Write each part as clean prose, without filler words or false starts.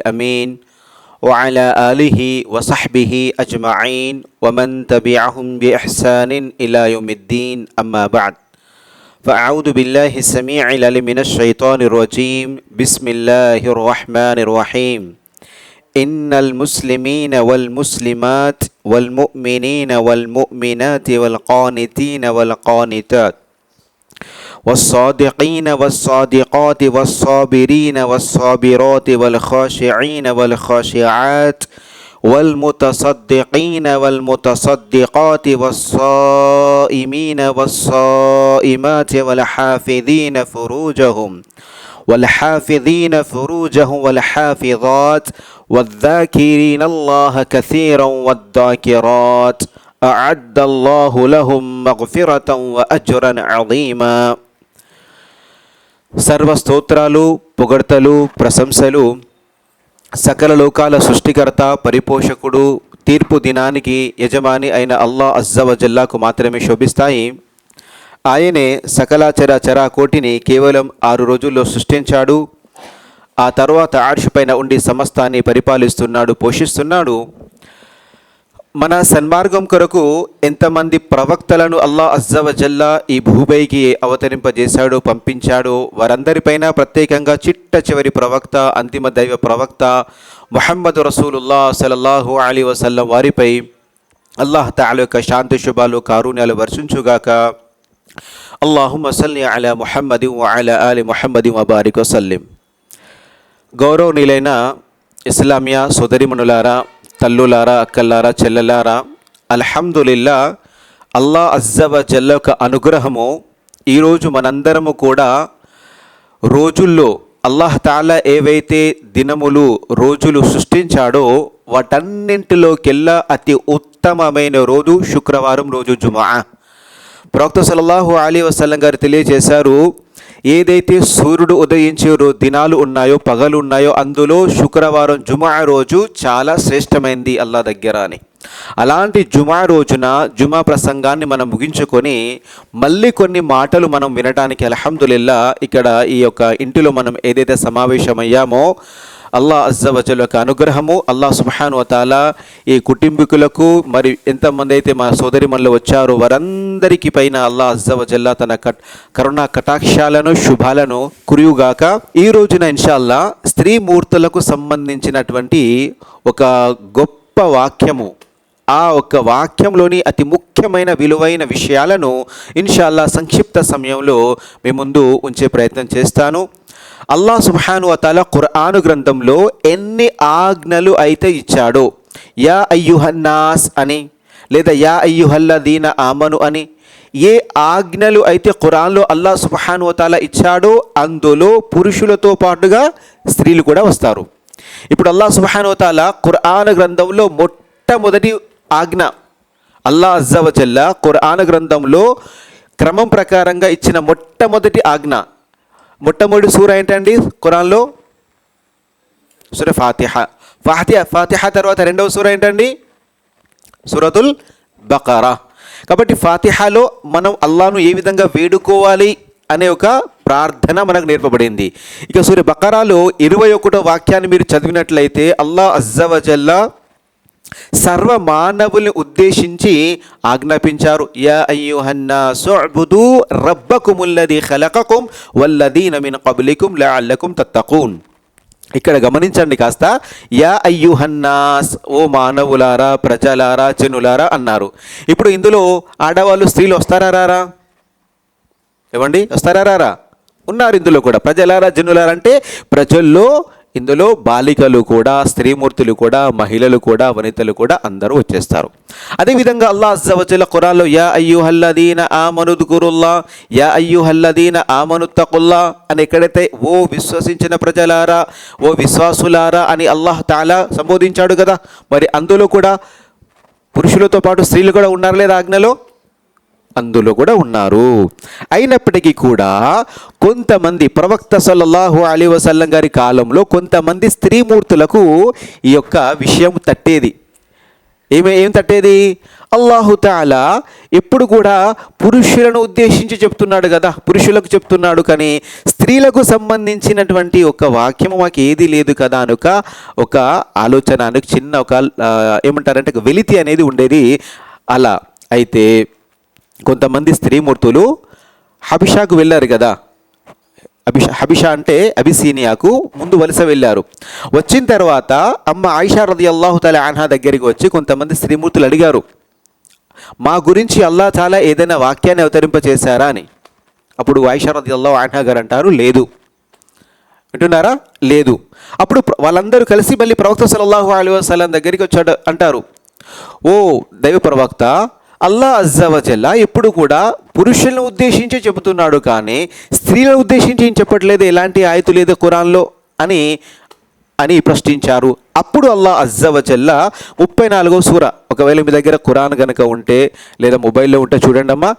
الأمين وعلى آله وصحبه أجمعين ومن تبعهم بإحسان إلى يوم الدين أما بعد فأعوذ بالله السميع العليم من الشيطان الرجيم بسم الله الرحمن الرحيم إن المسلمين والمسلمات والمؤمنين والمؤمنات والقانتين والقانتات والصادقين والصادقات والصابرين والصابرات والخاشعين والخاشعات والمتصدقين والمتصدقات والصائمين والصائمات والحافظين فروجهم والحافظات والذاكرين الله كثيرا والذاكرات أعد الله لهم مغفرة وأجرا عظيما. సర్వ స్తోత్రాలు, పొగడ్తలు, ప్రశంసలు సకల లోకాల సృష్టికర్త, పరిపోషకుడు, తీర్పు దినానికి యజమాని అయిన అల్లాహ్ అజ్జా వ జల్లాకు మాత్రమే శోభిస్తాయి. ఆయనే సకల చరాకోటిని కేవలం 6 రోజుల్లో సృష్టించాడు. ఆ తర్వాత అర్ష్ పైన ఉండి సమస్తాన్ని పరిపాలిస్తున్నాడు, పోషిస్తున్నాడు. మన సన్మార్గం కొరకు ఎంతమంది ప్రవక్తలను అల్లాహ్ అజ్జా వ జల్లా ఈ భూమిపైకి అవతరింపజేశాడు, పంపించాడు. వారందరిపైన ప్రత్యేకంగా చిట్ట చివరి ప్రవక్త, అంతిమ దైవ ప్రవక్త ముహమ్మద్ రసూలుల్లాహ్ సల్లల్లాహు అలైహి వసల్లం వారిపై అల్లాహ్ తఆలా యొక్క శాంతి శుభాలు, కారుణ్యాలు వర్షించుగాక. అల్లాహుమ్మ సల్లి అలా ముహమ్మది వ అలా ఆలి ముహమ్మది వ బారిక్ వసల్లిం. గౌరవనీయులైన ఇస్లామియా సోదరిమణులారా, తల్లులారా, అక్కల్లారా, చెల్లెలారా, అల్హమ్దులిల్లా అల్లాహ్ అజ్జా వ జల్లా యొక్క అనుగ్రహము ఈరోజు మనందరము కూడా రోజుల్లో అల్లాహ్ తఆలా ఏవైతే దినములు, రోజులు సృష్టించాడో వాటన్నింటిలోకెల్లా అతి ఉత్తమమైన రోజు శుక్రవారం రోజు జుమా. ప్రవక్త సల్లల్లాహు అలైహి వసల్లం గారు తెలియజేశారు, ఏదైతే సూర్యుడు ఉదయించే దినాలు ఉన్నాయో, పగలు ఉన్నాయో, అందులో శుక్రవారం జుమా రోజు చాలా శ్రేష్టమైంది అల్లాహ్ దగ్గర అని. అలాంటి జుమా రోజున జుమా ప్రసంగాన్ని మనం ముగించుకొని మళ్ళీ కొన్ని మాటలు మనం వినడానికి అల్హమ్దులిల్లా ఇక్కడ ఈ యొక్క ఇంటిలో మనం ఏదైతే సమావేశమయ్యామో అల్లాహ్ అజ్జా వ జల్లా యొక్క అనుగ్రహము, అల్లాహ్ సుబ్హానహు వ తఆలా ఈ కుటుంబీకులకు, మరి ఎంతమంది అయితే మా సోదరిమణులు వచ్చారో వారందరికీ పైన అల్లాహ్ అజ్జా వ జల్లా తన కరుణా కటాక్షాలను, శుభాలను కురియుగాక. ఈ రోజున ఇన్షాల్లా స్త్రీ మూర్తులకు సంబంధించినటువంటి ఒక గొప్ప వాక్యము, ఆ ఒక్క వాక్యంలోని అతి ముఖ్యమైన విలువైన విషయాలను ఇన్షాల్లా సంక్షిప్త సమయంలో మీ ముందు ఉంచే ప్రయత్నం చేస్తాను. అల్లాహ్ సుబ్హానహు వ తఆలా ఖురాను గ్రంథంలో ఎన్ని ఆజ్ఞలు అయితే ఇచ్చాడో, యా అయ్యుహన్నాస్ అని లేదా యా అయ్యుహల్లదీన ఆమను అని ఏ ఆజ్ఞలు అయితే ఖురాన్లో అల్లాహ్ సుబ్హానహు వ తఆలా ఇచ్చాడో అందులో పురుషులతో పాటుగా స్త్రీలు కూడా వస్తారు. ఇప్పుడు అల్లాహ్ సుబ్హానహు వ తఆలా ఖురాను గ్రంథంలో మొట్టమొదటి ఆజ్ఞ, అల్లాహ్ అజ్జా వ జల్లా ఖురాను గ్రంథంలో క్రమం ప్రకారంగా ఇచ్చిన మొట్టమొదటి ఆజ్ఞ, మొట్టమొదటి సూర ఏంటండి ఖురాన్లో? సూర ఫాతిహా తర్వాత రెండవ సూర ఏంటండి? సూరతుల్ బకరా. కాబట్టి ఫాతిహాలో మనం అల్లాహ్ను ఏ విధంగా వేడుకోవాలి అనే ఒక ప్రార్థన మనకు నేర్పబడింది. ఇక సూర బకరాలో 21వ వాక్యాన్ని మీరు చదివినట్లయితే అల్లాహ్ అజ్జా వ జల్లా సర్వ మానవుల్ని ఉద్దేశించి ఆజ్ఞాపించారు, యా అయ్యుహన్నాసు ఉఅ్బుదూ రబ్బకుముల్లదీ ఖలకకుం వల్లదీన మిన్ ఖబ్లికుం లఅల్లకుం తత్తఖూన్. ఇక్కడ గమనించండి కాస్త, యా అయ్యుహన్నాస్, ఓ మానవులారా, ప్రజలారా, జనులారా అన్నారు. ఇప్పుడు ఇందులో ఆడవాళ్ళు, స్త్రీలు వస్తారా రారా? ఏమండి, వస్తారా రారా? ఉన్నారు ఇందులో కూడా. ప్రజలారా, జనులారా అంటే ప్రజల్లో ఇందులో బాలికలు కూడా, స్త్రీమూర్తులు కూడా, మహిళలు కూడా, వనితలు కూడా అందరూ వచ్చేస్తారు. అదేవిధంగా అల్లాహ్ అజ్జా వ జల్లా ఖురాన్లో యా అయ్యుహల్లదీన ఆమను దుకురుల్లా, యా అయ్యుహల్లదీన ఆమను తకుల్లా అని ఎక్కడైతే ఓ విశ్వసించిన ప్రజలారా, ఓ విశ్వాసులారా అని అల్లాహ్ తఆలా సంబోధించాడు కదా, మరి అందులో కూడా పురుషులతో పాటు స్త్రీలు కూడా ఉన్నారు లేదా ఆజ్ఞలో? అందులో కూడా ఉన్నారు. అయినప్పటికీ కూడా కొంతమంది ప్రవక్త సల్లల్లాహు అలైహి వసల్లం గారి కాలంలో కొంతమంది స్త్రీమూర్తులకు ఈ యొక్క విషయం తట్టేది. ఏం తట్టేది? అల్లాహు తఆలా ఎప్పుడు కూడా పురుషులను ఉద్దేశించి చెప్తున్నాడు కదా, పురుషులకు చెప్తున్నాడు, కానీ స్త్రీలకు సంబంధించినటువంటి ఒక వాక్యము మాకు ఏది లేదు కదా అనుక ఒక ఆలోచన అనుక చిన్న ఒక ఏమంటారంటే ఒక వెలితి అనేది ఉండేది. అలా అయితే కొంతమంది స్త్రీమూర్తులు హబిషాకు వెళ్ళారు కదా, హబిషా అంటే అబిసీనియాకు ముందు వలస వెళ్ళారు. వచ్చిన తర్వాత అమ్మ ఆయిషా రదియల్లాహు తఆలా అన్హా దగ్గరికి వచ్చి కొంతమంది స్త్రీమూర్తులు అడిగారు, మా గురించి అల్లాహ్ తాలా ఏదైనా వాక్యాన్ని అవతరింపచేశారా అని. అప్పుడు ఆయిషా రదియల్లాహు అన్హా గారు అంటారు, లేదు. వింటున్నారా? లేదు. అప్పుడు వాళ్ళందరూ కలిసి మళ్ళీ ప్రవక్త సల్లల్లాహు అలైహి వసల్లం దగ్గరికి వచ్చాడు. అంటారు, ఓ దైవ ప్రవక్త, అల్లాహ్ అజ్జా వజల్లా ఎప్పుడు కూడా పురుషులను ఉద్దేశించి చెబుతున్నాడు, కానీ స్త్రీలను ఉద్దేశించి ఏం చెప్పట్లేదు, ఎలాంటి ఆయతు లేదు ఖురాన్లో అని ప్రశ్నించారు. అప్పుడు అల్లాహ్ అజ్జా వజల్లా 34వ సూర, ఒకవేళ మీ దగ్గర ఖురాన్ కనుక ఉంటే లేదా మొబైల్లో ఉంటే చూడండి అమ్మా,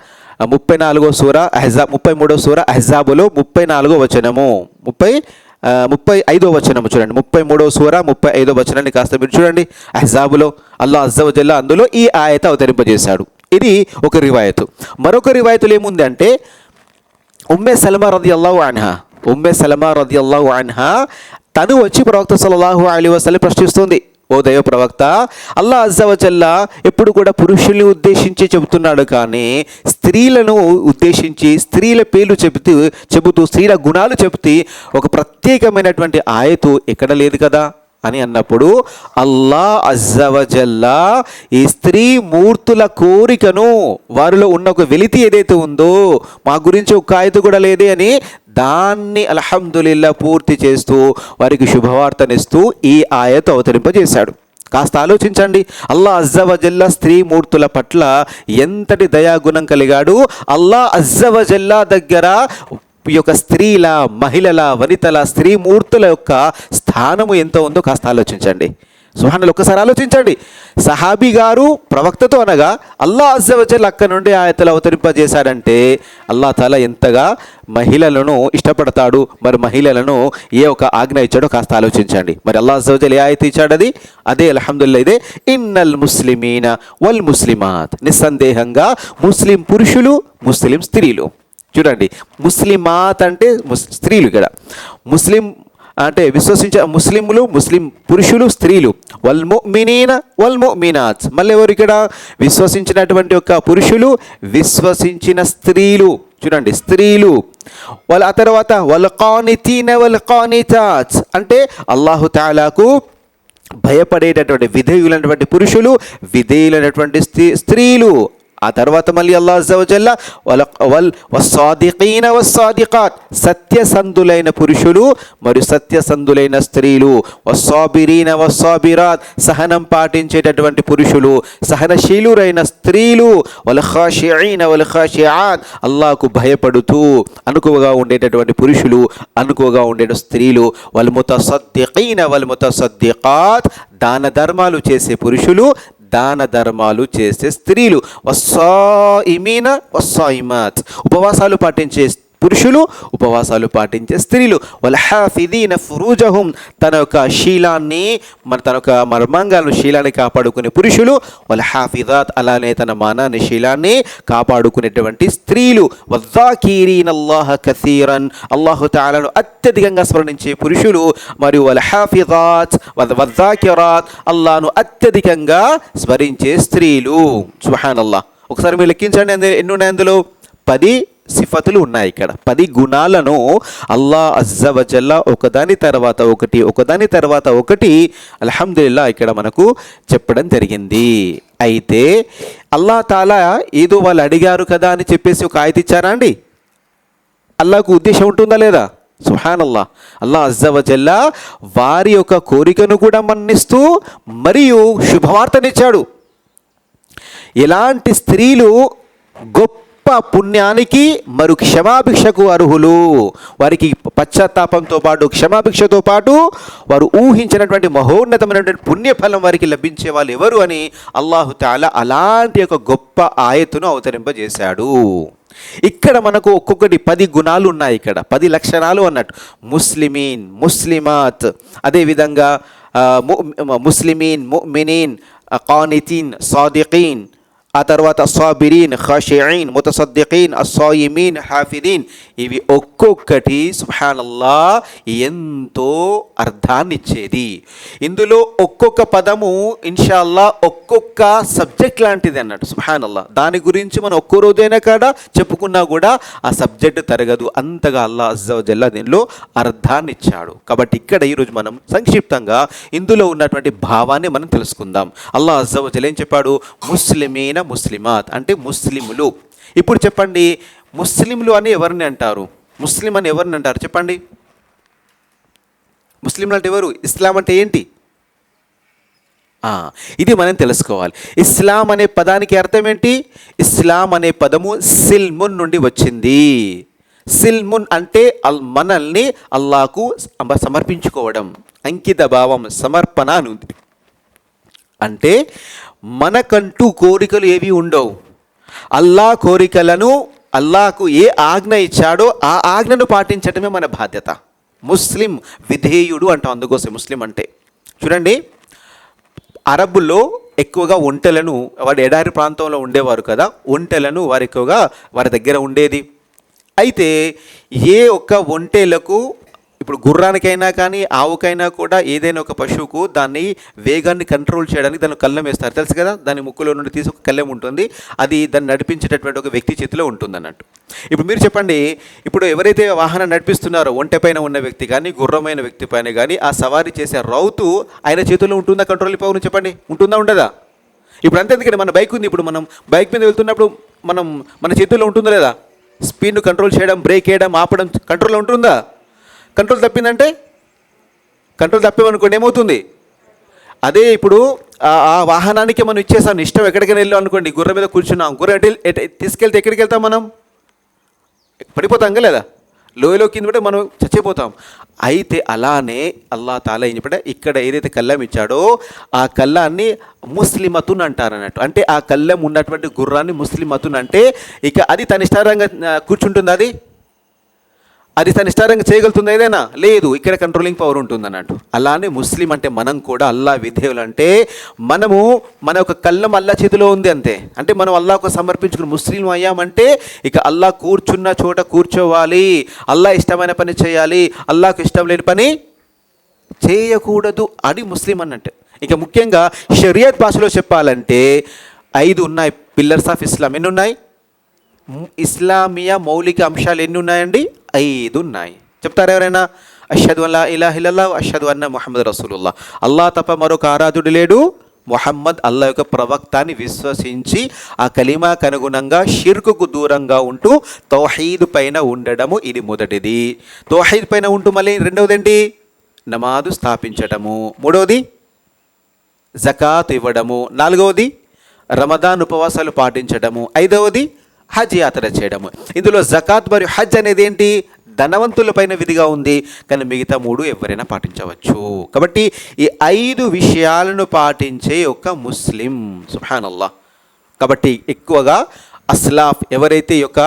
34వ సూర అహ్జాబ్, 33వ సూర అహ్జాబులో 34వ వచనము, 35వ వచనము చూడండి. 33వ సూర 35వ వచనాన్ని కాస్త మీరు చూడండి. అహ్జాబులో అల్లాహ్ అజ్జా వజల్లా అందులో ఈ ఆయత అవతరింపజేశాడు. ఇది ఒక రివాయతు. మరొక రివాయతులు ఏముంది అంటే, ఉమ్మే సల్మా రదియల్లాహు అన్హా తను వచ్చి ప్రవక్త సల్లల్లాహు అలైహి వసల్లం ప్రశ్నిస్తుంది, ఓ దైవ ప్రవక్త, అల్లాహ్ అజ్జా వజల్లా ఎప్పుడు కూడా పురుషుల్ని ఉద్దేశించి చెబుతున్నాడు, కానీ స్త్రీలను ఉద్దేశించి స్త్రీల పేర్లు చెబుతూ స్త్రీల గుణాలు చెబుతూ ఒక ప్రత్యేకమైనటువంటి ఆయతు ఎక్కడ లేదు కదా అని అన్నప్పుడు, అల్లాహ్ అజ్జా వజల్లా ఈ స్త్రీ మూర్తుల కోరికను, వారిలో ఉన్న ఒక వెలితి ఏదైతే ఉందో, మా గురించి ఒక ఆయతు కూడా లేదే అని దాన్ని అల్హమ్దులిల్లా పూర్తి చేస్తూ వారికి శుభవార్తనిస్తూ ఈ ఆయతు అవతరింపజేశాడు. కాస్త ఆలోచించండి, అల్లాహ్ అజ్జా వజల్లా స్త్రీ మూర్తుల పట్ల ఎంతటి దయాగుణం కలిగాడు. అల్లాహ్ అజ్జా వజల్లా దగ్గర ఈ యొక్క స్త్రీల, మహిళల, వనితల, స్త్రీ మూర్తుల యొక్క స్థానము ఎంత ఉందో కాస్త ఆలోచించండి. సుబ్హానల్లాహ్, ఒక్కసారి ఆలోచించండి. సహాబీ గారు ప్రవక్తతో అనగా అల్లాహ్ అజ్జా వజల్లా అక్కడ నుండి ఆయతలు అవతరింపజేశాడంటే అల్లాహ్ తాలా ఎంతగా మహిళలను ఇష్టపడతాడు, మరి మహిళలను ఏ ఒక ఆజ్ఞ ఇచ్చాడో కాస్త ఆలోచించండి. మరి అల్లాహ్ అజ్జా వజల్లా ఏ ఆయత ఇచ్చాడు? అదే అల్హమ్దులిల్లాహ్, ఇదే ఇన్నల్ ముస్లిమీన వల్ ముస్లిమాత్, నిస్సందేహంగా ముస్లిం పురుషులు, ముస్లిం స్త్రీలు. చూడండి, ముస్లిమాత్ అంటే స్త్రీలు, ఇక్కడ ముస్లిం అంటే విశ్వసించే ముస్లింలు, ముస్లిం పురుషులు, స్త్రీలు. వల్ ముమినీన వల్ ముమినాత్, మళ్ళీ ఎవరు ఇక్కడ? విశ్వసించినటువంటి యొక్క పురుషులు, విశ్వసించిన స్త్రీలు. చూడండి, స్త్రీలు. ఆ తర్వాత వల్ ఖానితీన వల్ ఖానితాత్, అంటే అల్లాహు తాలాకు భయపడేటటువంటి విధేయులైనటువంటి పురుషులు, విధేయులైనటువంటి స్త్రీలు. ఆ తర్వాత మళ్ళీ అల్లాహ్ అజ్జా వజల్లా వస్సాదికీన వస్సాదికాత్, సత్యసంధులైన పురుషులు మరియు సత్యసంధులైన స్త్రీలు. వస్సాబిరీన వస్సాబిరాత్, సహనం పాటించేటటువంటి పురుషులు, సహనశీలురైన స్త్రీలు. వల్ ఖాషిఈన వల్ ఖాషిఆత్, అల్లాహ్కు భయపడుతూ అనుకువగా ఉండేటటువంటి పురుషులు, అనుకువగా ఉండే స్త్రీలు. వల్ ముతసద్దికీన వల్ ముతసద్దికాత్, దాన ధర్మాలు చేసే పురుషులు, దాన ధర్మాలు చేసే స్త్రీలు. వస్సాయిమీన వస్సాయిమాత్, ఉపవాసాలు పాటించే పురుషులు, ఉపవాసాలు పాటించే స్త్రీలు. వల్హాఫిదీన ఫురూజహుం, తన యొక్క శీలాన్ని, తన యొక్క మర్మాంగాలను, శీలాన్ని కాపాడుకునే పురుషులు. వల్హాఫిదాత్, అలానే తన మానాన్ని, శీలాన్ని కాపాడుకునేటువంటి స్త్రీలు. వద్దాకీరీనల్లాహ కసీరన్, అల్లాహు తఆలాను అత్యధికంగా స్మరించే పురుషులు. మరియు వల్హాఫిదాత్ వద్దాకిరాత్, అల్లాహను అత్యధికంగా స్మరించే స్త్రీలు. సుబ్హానల్లాహ్, ఒకసారి మీరు లెక్కించండి, ఎన్ని ఉన్నాయి అందులో? 10 సిఫతులు ఉన్నాయి. ఇక్కడ 10 గుణాలను అల్లాహ్ అజ్జా వజల్లా ఒకదాని తర్వాత ఒకటి అల్హమ్దులిల్లాహ్ ఇక్కడ మనకు చెప్పడం జరిగింది. అయితే అల్లాహ్ తాలా ఏదో వాళ్ళు అడిగారు కదా అని చెప్పేసి ఒక ఆయత ఇచ్చారా అండి? అల్లాహకు ఉద్దేశం ఉంటుందా లేదా? సుబ్హానల్లాహ్, అల్లాహ్ అజ్జా వజల్లా వారి యొక్క కోరికను కూడా మన్నిస్తూ మరియు శుభవార్తనిచ్చాడు. ఎలాంటి స్త్రీలు గొప్ప పుణ్యానికి మరియు క్షమాభిక్షకు అర్హులు, వారికి పశ్చాత్తాపంతో పాటు, క్షమాభిక్షతో పాటు వారు ఊహించినటువంటి మహోన్నతమైనటువంటి పుణ్యఫలం వారికి లభించే వాళ్ళు ఎవరు అని అల్లాహు తఆలా అలాంటి ఒక గొప్ప ఆయతును అవతరింపజేశాడు. ఇక్కడ మనకు ఒక్కొక్కటి 10 గుణాలు ఉన్నాయి, ఇక్కడ 10 లక్షణాలు అన్నట్టు. ముస్లిమీన్, ముస్లిమాత్, అదేవిధంగా ముస్లిమీన్, ముమినీన్, ఖానితీన్, సాదికీన్, ఆ తర్వాత సాబిరీన్, ఖాషియీన్, ముతసద్దికీన్, అస్సాయిమీన్, హాఫిదీన్. ఇవి ఒక్కొక్కటి సుబ్హానల్లా ఎంతో అర్థాన్ని ఇచ్చేది. ఇందులో ఒక్కొక్క పదము ఇన్షాల్లా ఒక్కొక్క సబ్జెక్ట్ లాంటిది అన్నట్టు. సుబ్హానల్లా, దాని గురించి మనం ఒక్కో రోజైనా కాడ చెప్పుకున్నా కూడా ఆ సబ్జెక్ట్ తరగదు, అంతగా అల్లాహ్ అజ్జా వజల్లా దీనిలో అర్థాన్ని ఇచ్చాడు. కాబట్టి ఇక్కడ ఈరోజు మనం సంక్షిప్తంగా ఇందులో ఉన్నటువంటి భావాన్ని మనం తెలుసుకుందాం. అల్లాహ్ అజ్జా వజల్లా ఏం చెప్పాడు? ముస్లిమీన ముస్లిమాత్ అంటే ముస్లిములు. ఇప్పుడు చెప్పండి, ముస్లింలు అని ఎవరిని అంటారు? ముస్లిం అని ఎవరిని అంటారు చెప్పండి? ముస్లింలు అంటే ఎవరు? ఇస్లాం అంటే ఏంటి? ఇది మనం తెలుసుకోవాలి. ఇస్లాం అనే పదానికి అర్థం ఏంటి? ఇస్లాం అనే పదము సిల్మున్ నుండి వచ్చింది. సిల్మున్ అంటే మనల్ని అల్లాహకు సమర్పించుకోవడం, అంకిత భావం, సమర్పణ అని ఉంది. అంటే మనకంటూ కోరికలు ఏవి ఉండవు. అల్లా కోరికలను, అల్లాహకు ఏ ఆజ్ఞ ఇచ్చాడో ఆ ఆజ్ఞను పాటించడమే మన బాధ్యత. ముస్లిం విధేయుడు అంటాం, అందుకోసం ముస్లిం అంటే. చూడండి, అరబ్బుల్లో ఎక్కువగా ఒంటెలను, వాడు ఎడారి ప్రాంతంలో ఉండేవారు కదా, ఒంటెలను వారు ఎక్కువగా వారి దగ్గర ఉండేది. అయితే ఏ ఒక్క ఒంటెలకు, ఇప్పుడు గుర్రానికైనా కానీ ఆవుకైనా కూడా ఏదైనా ఒక పశువుకు దాన్ని వేగాన్ని కంట్రోల్ చేయడానికి దాన్ని కళ్ళెం వేస్తారు, తెలుసు కదా. దాని ముక్కులో నుండి తీసి ఒక కళ్ళెం ఉంటుంది, అది దాన్ని నడిపించేటటువంటి ఒక వ్యక్తి చేతిలో ఉంటుంది అన్నట్టు. ఇప్పుడు మీరు చెప్పండి, ఇప్పుడు ఎవరైతే వాహనం నడిపిస్తున్నారో ఒంటె పైన ఉన్న వ్యక్తి కానీ గుర్రమైన వ్యక్తి పైన కానీ ఆ సవారీ చేసే రౌతు ఆయన చేతిలో ఉంటుందా? కంట్రోల్ పవర్ చెప్పండి, ఉంటుందా ఉండదా? ఇప్పుడు అంతే. ఎందుకంటే మన బైక్ ఉంది, ఇప్పుడు మనం బైక్ మీద వెళ్తున్నప్పుడు మన చేతుల్లో ఉంటుందా లేదా? స్పీడ్ను కంట్రోల్ చేయడం, బ్రేక్ వేయడం, ఆపడం కంట్రోల్లో ఉంటుందా? కంట్రోల్ తప్పిందంటే, కంట్రోల్ తప్పామనుకోండి ఏమవుతుంది? అదే ఇప్పుడు ఆ వాహనానికి మనం ఇచ్చేసాం, ఇష్టం ఎక్కడికైనా వెళ్ళాం అనుకోండి, గుర్ర మీద కూర్చున్నాం, గుర్ర తీసుకెళ్తే ఎక్కడికి వెళ్తాం? మనం పడిపోతాం లేదా? లోయలో కింద పడి మనం చచ్చిపోతాం. అయితే అలానే అల్లాహ్ తాలా ఏం చెప్పాడు? ఇక్కడ ఏదైతే కళ్ళం ఇచ్చాడో ఆ కళ్ళాన్ని ముస్లిమతున్ అంటారు అన్నట్టు. అంటే ఆ కళ్ళం ఉన్నటువంటి గుర్రాన్ని ముస్లిమతున్ అంటే ఇక అది తన ఇష్టారంగా కూర్చుంటుంది, అది తన ఇష్టారంగా చేయగలుగుతుంది ఏదైనా? లేదు, ఇక్కడ కంట్రోలింగ్ పవర్ ఉంటుంది అన్నట్టు. అలానే ముస్లిం అంటే మనం కూడా అల్లాహ్ విధేయులు. అంటే మనము మన ఒక కళ్ళం అల్లాహ్ చేతిలో ఉంది అంతే. అంటే మనం అల్లాహకు సమర్పించుకుని ముస్లిం అయ్యామంటే ఇక అల్లాహ్ కూర్చున్న చోట కూర్చోవాలి, అల్లాహ్ ఇష్టమైన పని చేయాలి, అల్లాహకు ఇష్టం లేని పని చేయకూడదు, అది ముస్లిం అన్నట్టు. ఇక ముఖ్యంగా షరియత్ భాషలో చెప్పాలంటే 5 ఉన్నాయి పిల్లర్స్ ఆఫ్ ఇస్లాం. ఎన్ని ఉన్నాయి? ఇస్లామియా మౌలిక అంశాలు ఎన్ని ఉన్నాయండి? 5 ఉన్నాయి. చెప్తారు ఎవరైనా? అష్హదు అల్లా ఇలాహ ఇల్లల్లాహ్, అష్హదు అన్న ముహమ్మద్ రసూలుల్లాహ్. అల్లాహ్ తప్ప మరొక ఆరాధుడు లేడు, ముహమ్మద్ అల్లాహ్ యొక్క ప్రవక్త అని విశ్వసించి ఆ కలీమాకు అనుగుణంగా షిర్కుకు దూరంగా ఉంటూ తౌహీద్ పైన ఉండడము, ఇది మొదటిది. తౌహీద్ పైన ఉంటూ మళ్ళీ రెండవది ఏంటి? నమాజు స్థాపించడము. మూడవది జకాత్ ఇవ్వడము. నాలుగవది రమదాన్ ఉపవాసాలు పాటించడము. ఐదవది హజ్ యాత్ర చేయడము. ఇందులో జకాత్ మరియు హజ్ అనేది ఏంటి? ధనవంతుల పైన విధిగా ఉంది, కానీ మిగతా 3 ఎవరైనా పాటించవచ్చు. కాబట్టి ఈ 5 విషయాలను పాటించే ఒక ముస్లిం. సుబ్హానల్లాహ్. కాబట్టి ఎక్కువగా అస్లాఫ్ ఎవరైతే యొక్క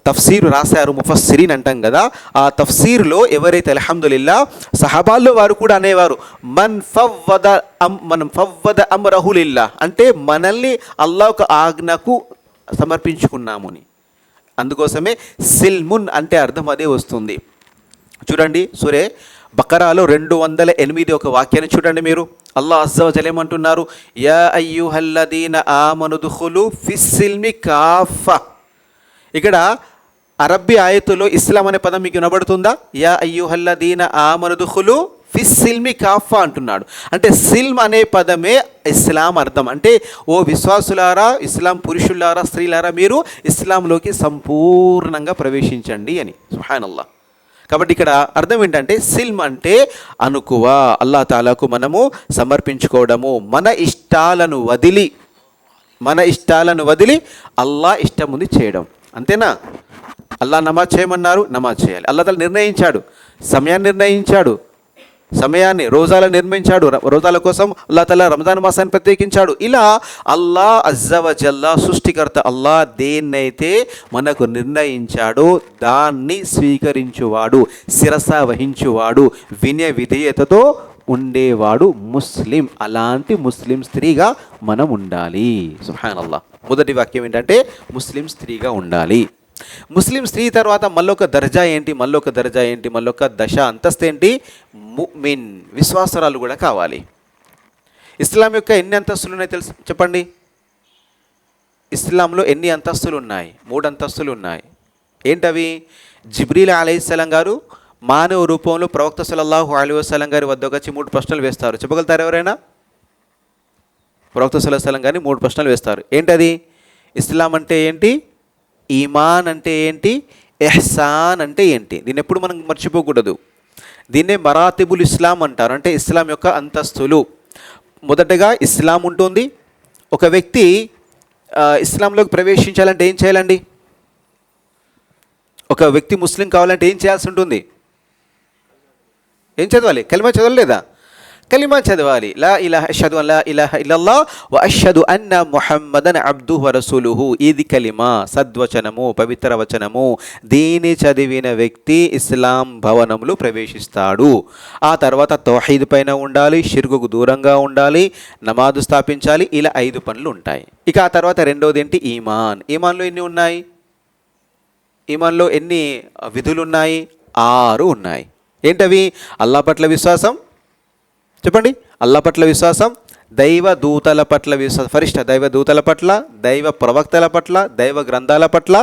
తఫ్సీరు రాశారు, ముఫస్సిరీన్ అంటాం కదా, ఆ తఫ్సీర్లో ఎవరైతే అల్హమ్దులిల్లా సహబాల్లో వారు కూడా అనేవారు, మనం ఫవ్వద అమ్రహులిల్లా, అంటే మనల్ని అల్లాహ్ ఒక ఆజ్ఞకు సమర్పించుకున్నాము అని. అందుకోసమే సిల్మున్ అంటే అర్థం అదే వస్తుంది. చూడండి, సూరే బకరాలో 208 ఒక వాక్యాన్ని చూడండి మీరు. అల్లాహ్ అజ్జా వజల్ ఏమంటున్నారు? యా అయ్యుహల్లదీన ఆమను దుఖులు ఫిస్సిల్మి కాఫా. ఇక్కడ అరబ్బీ ఆయతులో ఇస్లాం అనే పదం మీకు వినబడుతుందా? యా అయ్యుహల్లదీన ఆమను దుఖులు ఫిస్సిల్మి కాఫా అంటున్నాడు. అంటే సిల్మ్ అనే పదమే ఇస్లాం అర్థం. అంటే ఓ విశ్వాసులారా, ఇస్లాం పురుషులారా, స్త్రీలారా, మీరు ఇస్లాంలోకి సంపూర్ణంగా ప్రవేశించండి అని. సుబ్హానల్లాహ్. కాబట్టి ఇక్కడ అర్థం ఏంటంటే సిల్మ్ అంటే అనుకువ, అల్లాహ్ తాలాకు మనము సమర్పించుకోవడము, మన ఇష్టాలను వదిలి అల్లాహ్ ఇష్టం ఉంది చేయడం. అంతేనా? అల్లాహ్ నమాజ్ చేయమన్నారు, నమాజ్ చేయాలి. అల్లాహ్ తాలా నిర్ణయించాడు, సమయాన్ని రోజాలు నిర్మించాడు, రోజాల కోసం అల్లాహ్ తాలా రంజాన్ మాసాన్ని ప్రత్యేకించాడు. ఇలా అల్లాహ్ అజ్జా వజల్లా సృష్టికర్త అల్లాహ్ దేన్నైతే మనకు నిర్ణయించాడో దాన్ని స్వీకరించువాడు, శిరస వహించువాడు, వినయ విధేయతతో ఉండేవాడు ముస్లిం. అలాంటి ముస్లిం స్త్రీగా మనం ఉండాలి. సుబ్హానల్లాహ్. మొదటి వాక్యం ఏంటంటే ముస్లిం స్త్రీగా ఉండాలి. ముస్లిం స్త్రీ తర్వాత మళ్ళొక దర్జా ఏంటి, మళ్ళొక దశ అంతస్తు ఏంటి? ముమిన్, విశ్వాసరాలు కూడా కావాలి. ఇస్లాం యొక్క ఎన్ని అంతస్తులు ఉన్నాయి తెలుసు చెప్పండి? ఇస్లాంలో ఎన్ని అంతస్తులు ఉన్నాయి? 3 అంతస్తులు ఉన్నాయి. ఏంటవి? జిబ్రీల్ అలైహిస్సలాం గారు మానవ రూపంలో ప్రవక్త సల్లల్లాహు అలైహి వసల్లం గారి వద్దకు వచ్చి 3 ప్రశ్నలు వేస్తారు. చెప్పగలుగుతారు ఎవరైనా? ప్రవక్త సల్లల్లాహు అలైహి వసల్లం గారిని 3 ప్రశ్నలు వేస్తారు. ఏంటది? ఇస్లాం అంటే ఏంటి? ఈమాన్ అంటే ఏంటి? ఇహ్సాన్ అంటే ఏంటి? దీన్ని ఎప్పుడు మనం మర్చిపోకూడదు. దీన్నే మరాతిబుల్ ఇస్లాం అంటారు. అంటే ఇస్లాం యొక్క అంతస్తులు. మొదటగా ఇస్లాం ఉంటుంది. ఒక వ్యక్తి ఇస్లాంలోకి ప్రవేశించాలంటే ఏం చేయాలండి? ఒక వ్యక్తి ముస్లిం కావాలంటే ఏం చేయాల్సి ఉంటుంది? ఏం చదవాలి? కలిమా చదవలేదా? కలిమా చదవాలి. లా ఇలాహ అష్హదు అన్ లా ఇలాహ ఇల్లల్లాహ్ వ అష్హదు అన్న ముహమ్మదన్ అబ్దుహు వ రసూలుహు. ఇది కలిమా, సద్వచనము, పవిత్ర వచనము. దీని చదివిన వ్యక్తి ఇస్లాం భవనంలో ప్రవేశిస్తాడు. ఆ తర్వాత తౌహీద్ పైన ఉండాలి, షిర్కుకు దూరంగా ఉండాలి, నమాజు స్థాపించాలి. ఇలా 5 పనులు ఉంటాయి. ఇక ఆ తర్వాత రెండోది ఏంటి? ఈమాన్. ఈమాన్లో ఎన్ని ఉన్నాయి? ఈమాన్లో ఎన్ని విధులు ఉన్నాయి? 6 ఉన్నాయి. ఏంటవి? అల్లా పట్ల విశ్వాసం. చెప్పండి. అల్లా పట్ల విశ్వాసం, దైవ దూతల పట్ల విశ్వాసం, ఫరిష్ట దైవ దూతల పట్ల, దైవ ప్రవక్తల పట్ల, దైవ గ్రంథాల పట్ల,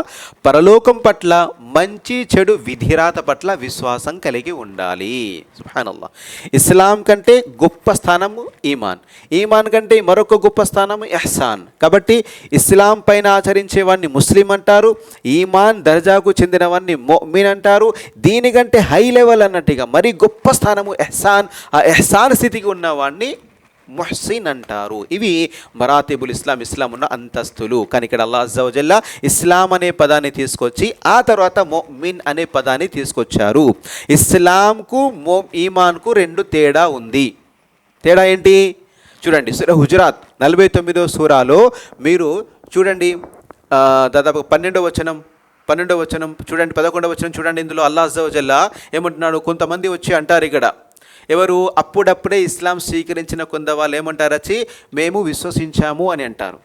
పరలోకం పట్ల, మంచి చెడు విధిరాత పట్ల విశ్వాసం కలిగి ఉండాలి. సుబ్హానల్లాహ్. ఇస్లాం కంటే గొప్ప స్థానము ఈమాన్. ఈమాన్ కంటే మరొక గొప్ప స్థానము ఇహ్సాన్. కాబట్టి ఇస్లాం పైన ఆచరించేవాడిని ముస్లిం అంటారు. ఈమాన్ దర్జాకు చెందినవాడిని ముమిన్ అంటారు. దీనికంటే హై లెవెల్ అన్నట్టుగా మరి గొప్ప స్థానము ఇహ్సాన్. ఆ ఇహ్సాన్ స్థితికి ఉన్నవాడిని ముహ్సిన్ అంటారు. ఇవి మరాతిబుల్ ఇస్లాం, ఇస్లాం ఉన్న అంతస్తులు. కానీ ఇక్కడ అల్లాహ్ అజ్జా వజల్లా ఇస్లాం అనే పదాన్ని తీసుకొచ్చి ఆ తర్వాత ముమిన్ అనే పదాన్ని తీసుకొచ్చారు. ఇస్లాంకు ఈమాన్కు 2 తేడా ఉంది. తేడా ఏంటి? చూడండి, సూరా హుజరాత్ 49వ సూరాలో మీరు చూడండి, దాదాపు 12వ వచనం చూడండి, 11వ వచనం చూడండి. ఇందులో అల్లాహ్ అజ్జా వజల్లా ఏమంటున్నాడు? కొంతమంది వచ్చి అంటారు ఇక్కడ, ఎవరు? అప్పుడప్పుడే ఇస్లాం స్వీకరించిన కొంత వాళ్ళు ఏమంటారు? వచ్చి మేము విశ్వసించాము అని అంటారు.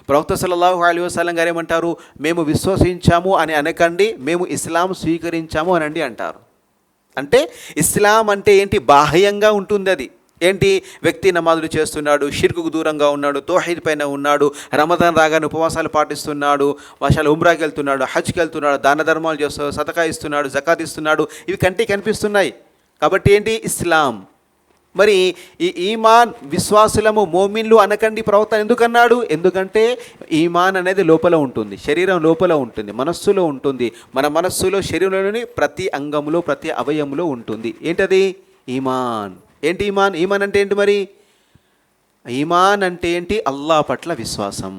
ప్రవక్త సల్లల్లాహు అలైహి వసల్లం గారు ఏమంటారు? మేము విశ్వసించాము అని అనకండి, మేము ఇస్లాం స్వీకరించాము అనండి అంటారు. అంటే ఇస్లాం అంటే ఏంటి? బాహ్యంగా ఉంటుంది. అది ఏంటి? వ్యక్తి నమాజులు చేస్తున్నాడు, షిర్కుకు దూరంగా ఉన్నాడు, తౌహీద్ పైన ఉన్నాడు, రమదాన్ రాగానే ఉపవాసాలు పాటిస్తున్నాడు, వర్షాలు ఉమ్రాకి వెళ్తున్నాడు, హజ్కి వెళ్తున్నాడు, దాన ధర్మాలు చేస్తున్నాడు, సదకా ఇస్తున్నాడు, జకాత్ ఇస్తున్నాడు. ఇవి కంటికి కనిపిస్తున్నాయి. కాబట్టి ఏంటి? ఇస్లాం. మరి ఈ ఈమాన్ విశ్వాసులము మోమిన్లు అనకండి ప్రవక్త ఎందుకన్నాడు? ఎందుకంటే ఈమాన్ అనేది లోపల ఉంటుంది, శరీరం లోపల ఉంటుంది, మనస్సులో ఉంటుంది. మన మనస్సులో, శరీరంలోని ప్రతి అంగంలో, ప్రతి అవయములో ఉంటుంది. ఏంటది? ఈమాన్. ఏంటి ఈమాన్? ఈమాన్ అంటే ఏంటి? మరి ఈమాన్ అంటే ఏంటి? అల్లా పట్ల విశ్వాసం.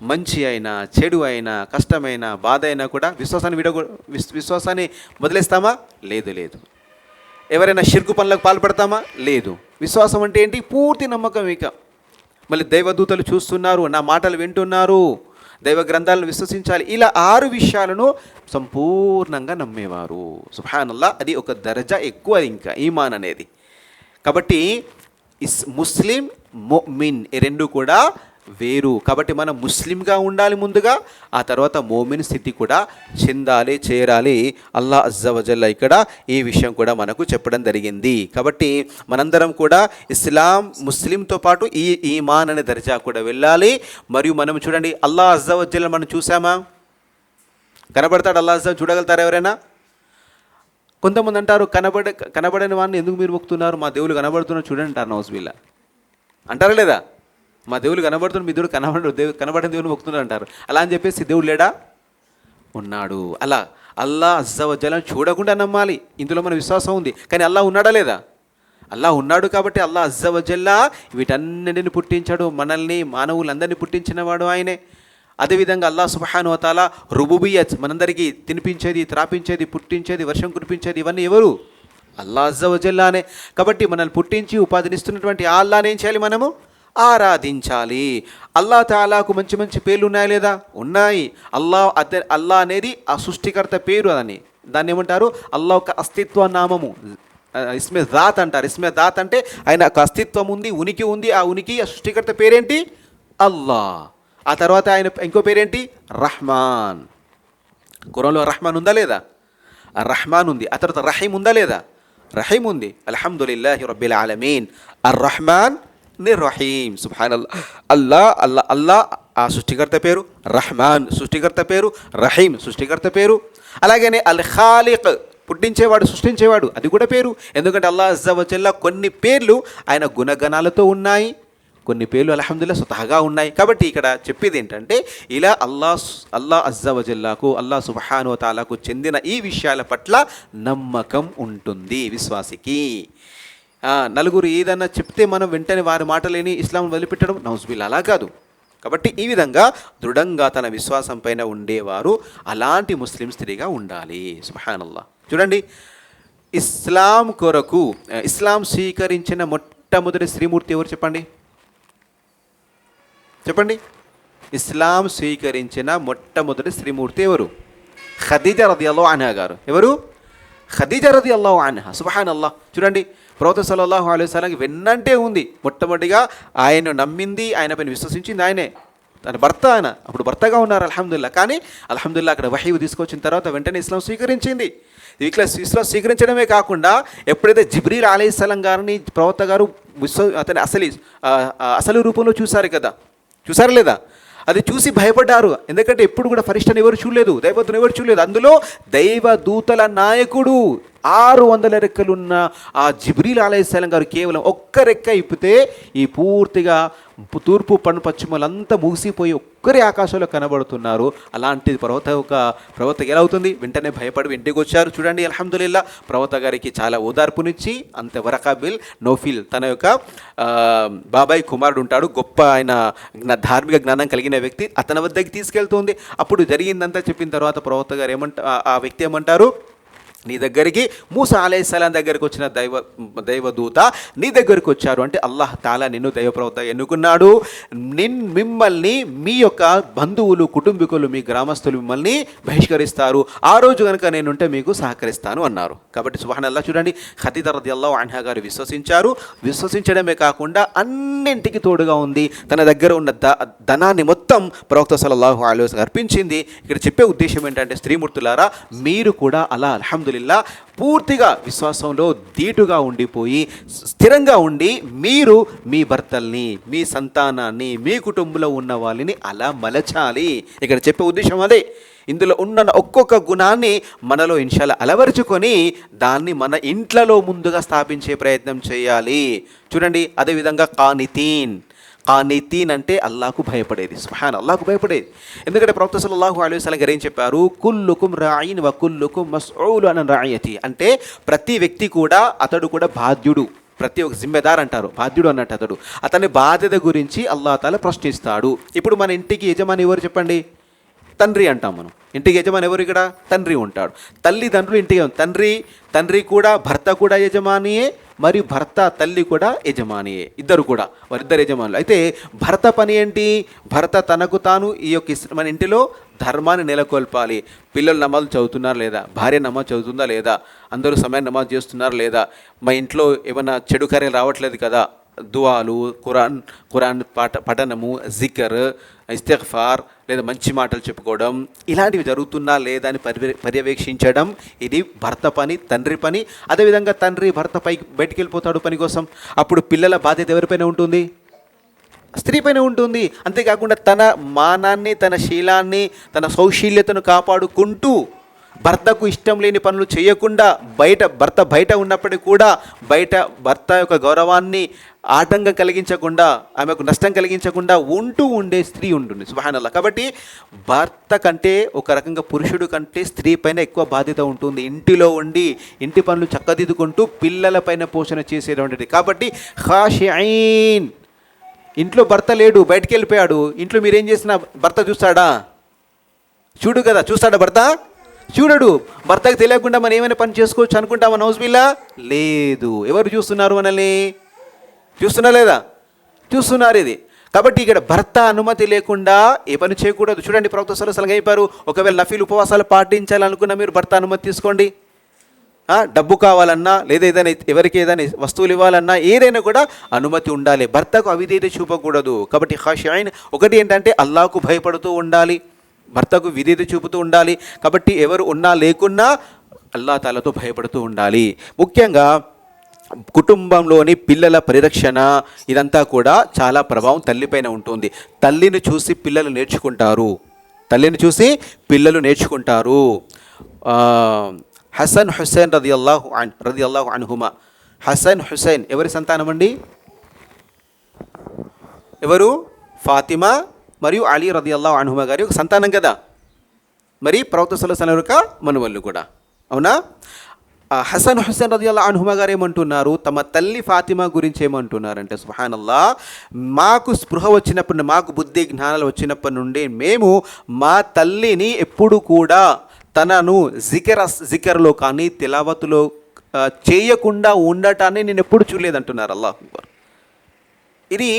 మంచి అయినా, చెడు అయినా, కష్టమైన, బాధ అయినా కూడా విశ్వాసాన్ని వదిలేస్తామా? లేదు. ఎవరైనా షిర్కు పనులకు పాల్పడతామా? లేదు. విశ్వాసం అంటే ఏంటి? పూర్తి నమ్మకం. ఇక మళ్ళీ దైవదూతలు చూస్తున్నారు, నా మాటలు వింటున్నారు, దైవ గ్రంథాలను విశ్వసించాలి. ఇలా 6 విషయాలను సంపూర్ణంగా నమ్మేవారు. సుబ్హానల్లాహ్. అది ఒక దర్జా ఎక్కువ ఇంకా ఈమాన్ అనేది. కాబట్టి ముస్లిం, ముమిన్ ఈ 2 కూడా వేరు. కాబట్టి మనం ముస్లింగా ఉండాలి ముందుగా, ఆ తర్వాత మోమిన్ స్థితి కూడా చెందాలి, చేరాలి. అల్లాహ్ అజ్జా వజల్లా ఇక్కడ ఈ విషయం కూడా మనకు చెప్పడం జరిగింది. కాబట్టి మనందరం కూడా ఇస్లాం, ముస్లింతో పాటు ఈ ఈమాన్ అనే దర్జా కూడా వెళ్ళాలి. మరియు మనం చూడండి, అల్లాహ్ అజ్జా వజల్లా మనం చూసామా? కనబడతాడు అల్లాహ్ అజ్జా? చూడగలుగుతారు ఎవరైనా? కొంతమంది అంటారు, కనబడని వాడిని ఎందుకు మీరు మొక్కుతున్నారు? మా దేవుళ్ళు కనబడుతున్నారు చూడండి అంటారు. నౌజుబిల్లా అంటారా లేదా? మా దేవుడు కనబడుతున్న, మీ దేవుడు కనబడిన దేవుడు మొక్కుతున్నారు అంటారు. అలా అని చెప్పేసి దేవుడు లేడా? ఉన్నాడు. అలా అల్లాహ్ అజ్జా వజల్లా చూడకుండా నమ్మాలి. ఇందులో మన విశ్వాసం ఉంది. కానీ అల్లాహ్ ఉన్నాడా లేదా? అల్లాహ్ ఉన్నాడు. కాబట్టి అల్లాహ్ అజ్జా వజల్లా వీటన్నిటిని పుట్టించాడు. మనల్ని, మానవులందరినీ పుట్టించినవాడు ఆయనే. అదేవిధంగా అల్లాహ్ సుబ్హానహు వ తఆలా రుబూబియత్, మనందరికీ తినిపించేది, త్రాపించేది, పుట్టించేది, వర్షం కురిపించేది, ఇవన్నీ ఎవరు? అల్లాహ్ అజ్జా వజల్లానే. కాబట్టి మనల్ని పుట్టించి ఉపాధినిస్తున్నటువంటి ఆ అల్లాహ్ని ఏం చేయాలి? మనము ఆరాధించాలి. అల్లాహ్ తాలాకు మంచి మంచి పేర్లు ఉన్నాయా లేదా? ఉన్నాయి. అల్లాహ్ అనేది ఆ సృష్టికర్త పేరు. దాన్ని ఏమంటారు? అల్లాహ్ ఒక అస్తిత్వ నామము. ఇస్మే దాత్ అంటారు. ఇస్మే దాత్ అంటే ఆయన ఒక అస్తిత్వం ఉంది, ఉనికి ఉంది. ఆ ఉనికి, ఆ సృష్టికర్త పేరేంటి? అల్లా. ఆ తర్వాత ఆయన ఇంకో పేరేంటి? రహ్మాన్. ఖురాన్లో రహ్మాన్ ఉందా లేదా? రహ్మాన్ ఉంది. ఆ తర్వాత రహీం ఉందా లేదా? రహీం ఉంది. అల్హమ్దులిల్లాహి రబ్బిల్ ఆలమీన్ అర్ రహ్మాన్ రహీం. సుబ్హానల్లా. అల్లా ఆ సృష్టికర్త పేరు, రహ్మాన్ సృష్టికర్త పేరు, రహీం సృష్టికర్త పేరు. అలాగనే అల్ ఖాలిక్ పుట్టించేవాడు, సృష్టించేవాడు, అది కూడా పేరు. ఎందుకంటే అల్లాహ్ అజ్జా వజల్లా కొన్ని పేర్లు ఆయన గుణగణాలతో ఉన్నాయి, కొన్ని పేర్లు అల్హమ్దులిల్లాహ్ స్వతహాగా ఉన్నాయి. కాబట్టి ఇక్కడ చెప్పేది ఏంటంటే ఇలా అల్లాహ్ అజ్జా వజల్లాకు, అల్లాహ్ సుబ్హానహు వ తఆలాకు చెందిన ఈ విషయాల పట్ల నమ్మకం ఉంటుంది విశ్వాసికి. నలుగురు ఏదన్నా చెప్తే మనం వెంటనే వారి మాటలేని ఇస్లాం వదిలిపెట్టడం నౌజుబిల్లా, అలా కాదు. కాబట్టి ఈ విధంగా దృఢంగా తన విశ్వాసం పైన ఉండేవారు అలాంటి ముస్లిం స్త్రీగా ఉండాలి. సుబ్హానల్లాహ్. చూడండి, ఇస్లాం కొరకు ఇస్లాం స్వీకరించిన మొట్టమొదటి స్త్రీమూర్తి ఎవరు చెప్పండి? చెప్పండి. ఇస్లాం స్వీకరించిన మొట్టమొదటి స్త్రీమూర్తి ఎవరు? ఖదీజా రదియల్లాహు అన్హా గారు. ఎవరు? ఖదీజా రదియల్లాహు అన్హా. సుబ్హానల్లాహ్. చూడండి, ప్రవక్త సల్లల్లాహు అలైహి వసల్లం వెన్నంటే ఉంది. మొట్టమొదటిగా ఆయన నమ్మింది, ఆయన పైన విశ్వసించింది ఆయనే. తన భర్త ఆయన అప్పుడు భర్తగా ఉన్నారు అల్హమ్దులిల్లాహ్. కానీ అల్హమ్దులిల్లాహ్ అక్కడ వహీ తీసుకొచ్చిన తర్వాత వెంటనే ఇస్లాం స్వీకరించింది. ఇస్లాం స్వీకరించడమే కాకుండా ఎప్పుడైతే జిబ్రీల్ అలైహిస్సలాం గారిని ప్రవక్త గారు అతని అసలు రూపంలో చూశారు కదా, చూసారా లేదా? అది చూసి భయపడ్డారు. ఎందుకంటే ఎప్పుడు కూడా ఫరిష్టని ఎవరు చూడలేదు, దైవదూతను ఎవరు చూడలేదు. అందులో దైవదూతల నాయకుడు 600 రెక్కలున్న ఆ జిబ్రీల్ అలైహిస్సలాం గారు కేవలం ఒక్క రెక్క ఇప్పితే ఈ పూర్తిగా తూర్పు పశ్చిమలంతా ముగిసిపోయి ఒక్కరే ఆకాశంలో కనబడుతున్నారు. అలాంటిది ప్రవక్త ఎలా అవుతుంది? వెంటనే భయపడి ఇంటికి వచ్చారు. చూడండి, అల్హమ్దులిల్లాహ్ ప్రవక్త గారికి చాలా ఓదార్పునిచ్చి అంతే వరకా బిన్ నౌఫల్ తన యొక్క బాబాయ్ కుమారుడు ఉంటాడు, గొప్ప ఆయన ధార్మిక జ్ఞానం కలిగిన వ్యక్తి, అతని వద్దకి తీసుకెళ్తుంది. అప్పుడు జరిగిందంతా చెప్పిన తర్వాత ప్రవక్త గారు ఆ వ్యక్తి ఏమంటారు? నీ దగ్గరికి మూసా అలైహిస్సలాం దగ్గరికి వచ్చిన దైవదూత నీ దగ్గరికి వచ్చారు అంటే అల్లాహ్ తాలా నిన్ను దైవప్రవక్త ఎన్నుకున్నాడు. మిమ్మల్ని మీ యొక్క బంధువులు, కుటుంబీకులు, మీ గ్రామస్తులు మిమ్మల్ని బహిష్కరిస్తారు. ఆ రోజు కనుక నేనుంటే మీకు సహకరిస్తాను అన్నారు. కాబట్టి సుబ్హానల్లాహ్. చూడండి, ఖదీజా రదియల్లాహు అన్హా గారు విశ్వసించారు. విశ్వసించడమే కాకుండా అన్నింటికి తోడుగా ఉంది. తన దగ్గర ఉన్న ధనాన్ని మొత్తం ప్రవక్త సల్లల్లాహు అలైహి వసల్లం అర్పించింది. ఇక్కడ చెప్పే ఉద్దేశం ఏంటంటే, స్త్రీమూర్తులారా మీరు కూడా అలా అల్హమ్దులిల్లాహ్ పూర్తిగా విశ్వాసంలో ధీటుగా ఉండిపోయి స్థిరంగా ఉండి మీరు మీ భర్తల్ని, మీ సంతానాన్ని, మీ కుటుంబంలో ఉన్న వాళ్ళని అలా మలచాలి. ఇక్కడ చెప్పే ఉద్దేశం అదే. ఇందులో ఉన్న ఒక్కొక్క గుణాన్ని మనలో ఇన్షాల్లా అలవరుచుకొని దాన్ని మన ఇంట్లలో ముందుగా స్థాపించే ప్రయత్నం చేయాలి. చూడండి, అదేవిధంగా కానితీన్ అంటే అల్లాహకు భయపడేది. సుబ్హాన్, అల్లాహకు భయపడేది. ఎందుకంటే ప్రవక్త సల్లల్లాహు అలైహి వసల్లం గారు ఏం చెప్పారు? కుల్లుకుం రాయిన్ వ కుల్లుకుం మస్ఊలు అన్ రాయియతి. అంటే ప్రతి వ్యక్తి కూడా అతడు కూడా బాధ్యుడు, ప్రతి ఒక్క జిమ్మెదార్ అంటారు, బాధ్యుడు అన్నట్టు అతని బాధ్యత గురించి అల్లాహ్ తాలా ప్రశ్నిస్తాడు. ఇప్పుడు మన ఇంటికి యజమాని ఎవరు చెప్పండి? తండ్రి అంటాం మనం. ఇంటికి యజమాని ఎవరు? ఇక్కడ తండ్రి ఉంటాడు. తల్లిదండ్రులు ఇంటికి తండ్రి కూడా, భర్త కూడా యజమానియే, మరియు భర్త తల్లి కూడా యజమానియే. వారిద్దరు యజమానులు. అయితే భర్త పని ఏంటి? భర్త తనకు తాను ఈ యొక్క మన ఇంటిలో ధర్మాన్ని నెలకొల్పాలి. పిల్లలు నమాజ్ చదువుతున్నారా లేదా? భార్య నమాజ్ చదువుతుందా లేదా? అందరూ సమయాన్ని నమాజ్ చేస్తున్నారా లేదా? మా ఇంట్లో ఏమైనా చెడు కార్యాలు రావట్లేదు కదా? దువాలు, ఖురాన్ పఠనము, జికర్, ఇస్తిగ్ఫార్ లేదా మంచి మాటలు చెప్పుకోవడం, ఇలాంటివి జరుగుతున్నా లేదా అని పర్యవేక్షించడం ఇది భర్త పని, తండ్రి పని. అదేవిధంగా తండ్రి భర్త బయటికి వెళ్ళిపోతాడు పని కోసం, అప్పుడు పిల్లల బాధ్యత ఎవరిపైన ఉంటుంది? స్త్రీ పైన ఉంటుంది. అంతేకాకుండా తన మానాన్ని, తన శీలాన్ని, తన సౌశీల్యతను కాపాడుకుంటూ భర్తకు ఇష్టం లేని పనులు చేయకుండా భర్త బయట ఉన్నప్పటికీ కూడా భర్త యొక్క గౌరవాన్ని ఆటంకం కలిగించకుండా, ఆమెకు నష్టం కలిగించకుండా ఉండే స్త్రీ ఉంటుంది. సుబ్హానల్లాహ్. కాబట్టి భర్త కంటే ఒక రకంగా పురుషుడు కంటే స్త్రీ పైన ఎక్కువ బాధ్యత ఉంటుంది. ఇంటిలో ఉండి ఇంటి పనులు చక్కదిద్దుకుంటూ పిల్లల పైన పోషణ చేసేటువంటిది. కాబట్టి ఖాషిఈన్. ఇంట్లో భర్త లేడు, బయటికి వెళ్ళిపోయాడు, ఇంట్లో మీరేం చేసినా భర్త చూస్తాడా? చూస్తాడా భర్త? చూడడు. భర్తకు తెలియకుండా మనం ఏమైనా పని చేసుకోవచ్చు అనుకుంటామా? నౌజుబిల్లా, లేదు. ఎవరు చూస్తున్నారు మనల్ని? చూస్తున్నా? ఇది. కాబట్టి ఇక్కడ భర్త అనుమతి లేకుండా ఏ పని చేయకూడదు. చూడండి, ప్రవక్త సల్లల్లాహు అలైహి వసల్లం చెప్పారు, ఒకవేళ నఫీల్ ఉపవాసాలు పాటించాలనుకున్న మీరు భర్త అనుమతి తీసుకోండి. డబ్బు కావాలన్నా లేదా ఏదైనా ఎవరికి ఏదైనా వస్తువులు ఇవ్వాలన్నా ఏదైనా కూడా అనుమతి ఉండాలి. భర్తకు అవిధేయత చూపకూడదు. కాబట్టి ఖాషియైన్ ఒకటి ఏంటంటే అల్లాహకు భయపడుతూ ఉండాలి, భర్తకు విధేయత చూపుతూ ఉండాలి. కాబట్టి ఎవరు ఉన్నా లేకున్నా అల్లాహ్ తాలాతో భయపడుతూ ఉండాలి. ముఖ్యంగా కుటుంబంలోని పిల్లల పరిరక్షణ ఇదంతా కూడా చాలా ప్రభావం తల్లిపైన ఉంటుంది. తల్లిని చూసి పిల్లలు నేర్చుకుంటారు, తల్లిని చూసి పిల్లలు నేర్చుకుంటారు. హసన్ హుస్సేన్ రదియల్లాహు అన్హుమా. హసన్ హుస్సేన్ ఎవరి సంతానం అండి? ఎవరు? ఫాతిమా మరియు అలీ రదియల్లాహు అన్హుమా గారి ఒక సంతానం కదా. మరి ప్రవక్త సల్లల్లాహు అలైహి వసల్లం మనవళ్ళు కూడా, అవునా? హసన్ హుస్సేన్ రదియల్లాహు అన్హుమా గారు ఏమంటున్నారు? తమ తల్లి ఫాతిమా గురించి ఏమంటున్నారంటే, సుబ్హానల్లా, మాకు స్పృహ వచ్చినప్పటి నుండి, మాకు బుద్ధి జ్ఞానాలు వచ్చినప్పటి నుండి మేము మా తల్లిని ఎప్పుడు కూడా తనను జికర్లో కానీ తిలావతులో చేయకుండా ఉండటాన్ని నేను ఎప్పుడు చూడలేదంటున్నారు. అల్లాహ్ అక్బర్. ఇది